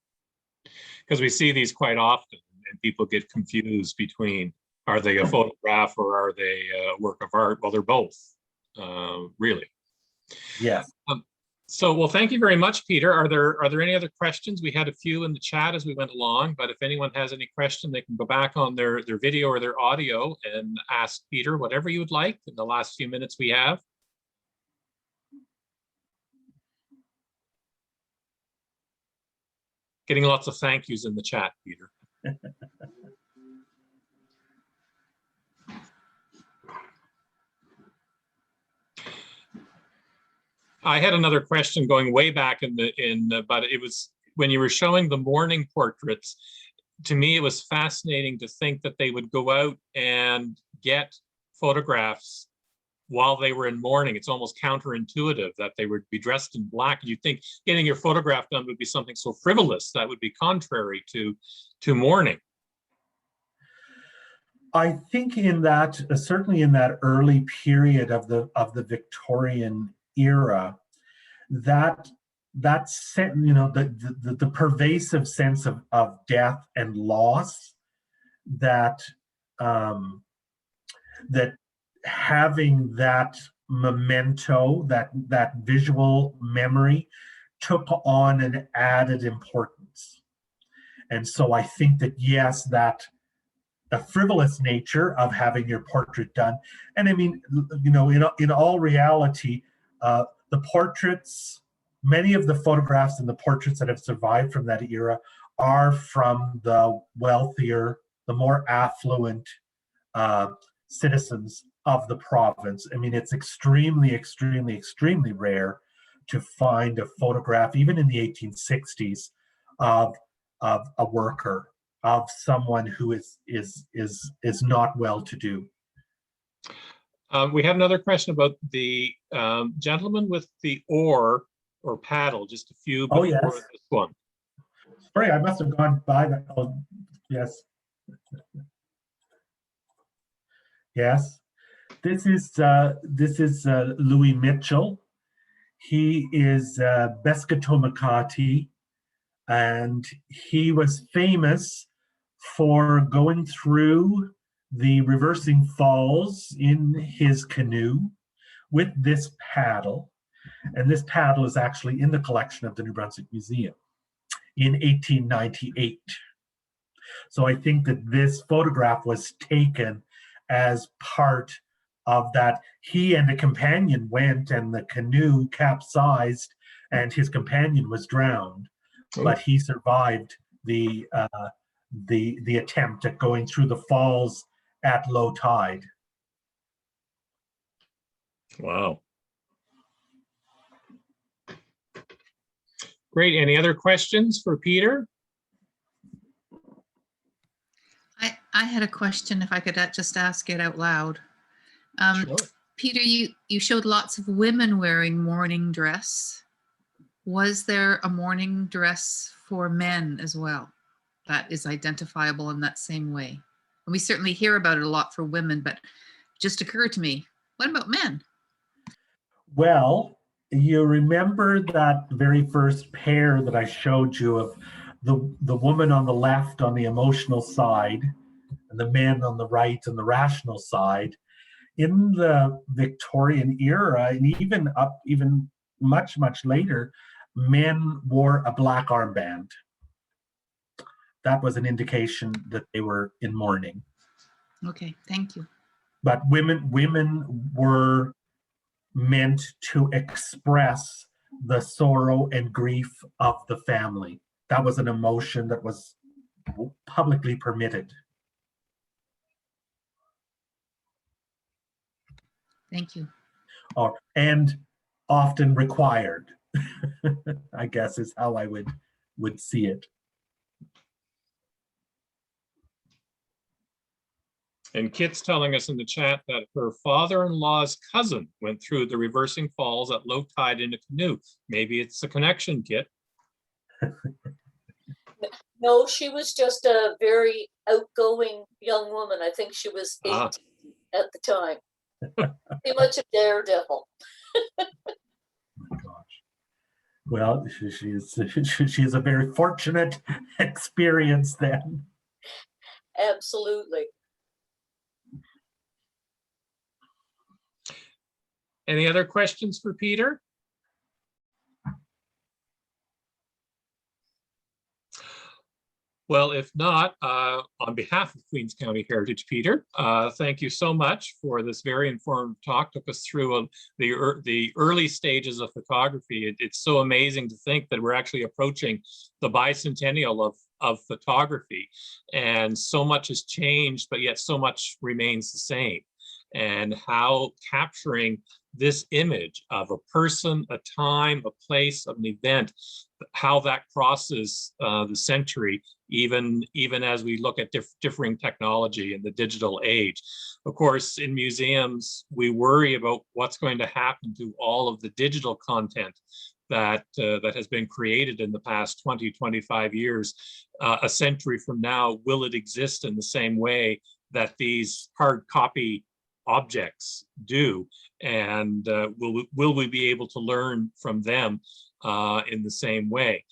Because we see these quite often, and people get confused between, are they a photograph or are they a work of art? Well, they're both, really. Yes. So, well, thank you very much, Peter. Are there any other questions? We had a few in the chat as we went along, but if anyone has any question, they can go back on their video or their audio and ask Peter whatever you would like in the last few minutes we have. Getting lots of thank yous in the chat, Peter. I had another question going way back but it was when you were showing the morning portraits. To me, it was fascinating to think that they would go out and get photographs while they were in mourning. It's almost counterintuitive that they would be dressed in black. You'd think getting your photograph done would be something so frivolous that would be contrary to mourning. I think in that, certainly in that early period of the Victorian era, that you know, the pervasive sense of death and loss, that that having that memento, that visual memory, took on an added importance. And so I think that, yes, that the frivolous nature of having your portrait done, and I mean, you know, in all reality, the portraits, many of the photographs and the portraits that have survived from that era are from the wealthier, the more affluent citizens of the province. I mean, it's extremely, extremely, extremely rare to find a photograph, even in the 1860s, of a worker, of someone who is not well-to-do. We have another question about the gentleman with the oar or paddle, just a few before this one. Sorry, I must have gone by that. Oh, yes. Yes. This is Louis Mitchell. He is Beskatomacati, and he was famous for going through the reversing falls in his canoe with this paddle. And this paddle is actually in the collection of the New Brunswick Museum in 1898. So I think that this photograph was taken as part of that. He and a companion went, and the canoe capsized and his companion was drowned, but he survived the attempt at going through the falls at low tide. Wow. Great. Any other questions for Peter? I had a question, if I could just ask it out loud. Sure. Peter, you showed lots of women wearing mourning dress. Was there a mourning dress for men as well that is identifiable in that same way? And we certainly hear about it a lot for women, but it just occurred to me, what about men? Well, you remember that very first pair that I showed you of the woman on the left on the emotional side and the men on the right on the rational side. In the Victorian era, and even much later, men wore a black armband. That was an indication that they were in mourning. Okay, thank you. But women were meant to express the sorrow and grief of the family. That was an emotion that was publicly permitted. Thank you. And often required, I guess is how I would see it. And Kit's telling us in the chat that her father-in-law's cousin went through the reversing falls at low tide in a canoe. Maybe it's a connection, Kit. No, she was just a very outgoing young woman. I think she was 18 Ah. at the time. Pretty much a daredevil. Oh my gosh. Well, she's a very fortunate experience then. Absolutely. Any other questions for Peter? Well, if not, on behalf of Queens County Heritage, Peter, thank you so much for this very informative talk. Took us through the early stages of photography. It's so amazing to think that we're actually approaching the bicentennial of photography, and so much has changed, but yet so much remains the same. And how capturing this image of a person, a time, a place, of an event, how that crosses the century, even as we look at differing technology in the digital age. Of course, in museums, we worry about what's going to happen to all of the digital content that has been created in the past 20, 25 years. A century from now, will it exist in the same way that these hard copy objects do? And will we be able to learn from them in the same way?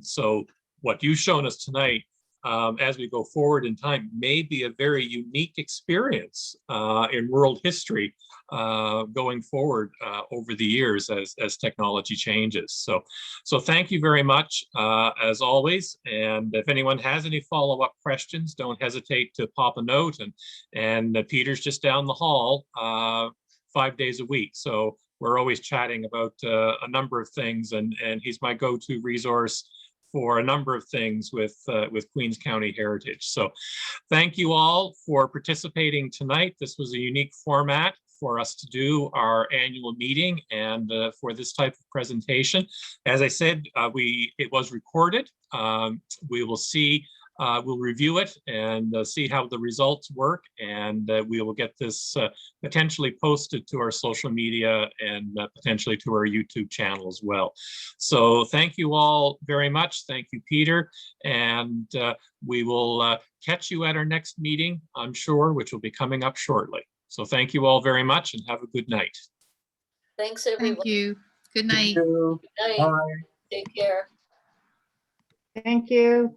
So what you've shown us tonight, as we go forward in time, may be a very unique experience in world history going forward over the years as technology changes. So thank you very much, as always. And if anyone has any follow-up questions, don't hesitate to pop a note. And Peter's just down the hall 5 days a week. So we're always chatting about a number of things, and he's my go-to resource for a number of things with Queens County Heritage. So thank you all for participating tonight. This was a unique format for us to do our annual meeting, and for this type of presentation. As I said, it was recorded. We will see, we'll review it and see how the results work, and we will get this potentially posted to our social media and potentially to our YouTube channel as well. So thank you all very much. Thank you, Peter. And we will catch you at our next meeting, I'm sure, which will be coming up shortly. So thank you all very much and have a good night. Thanks, everyone. Thank you. Good night. Thank you. Good night. Bye. Take care. Thank you.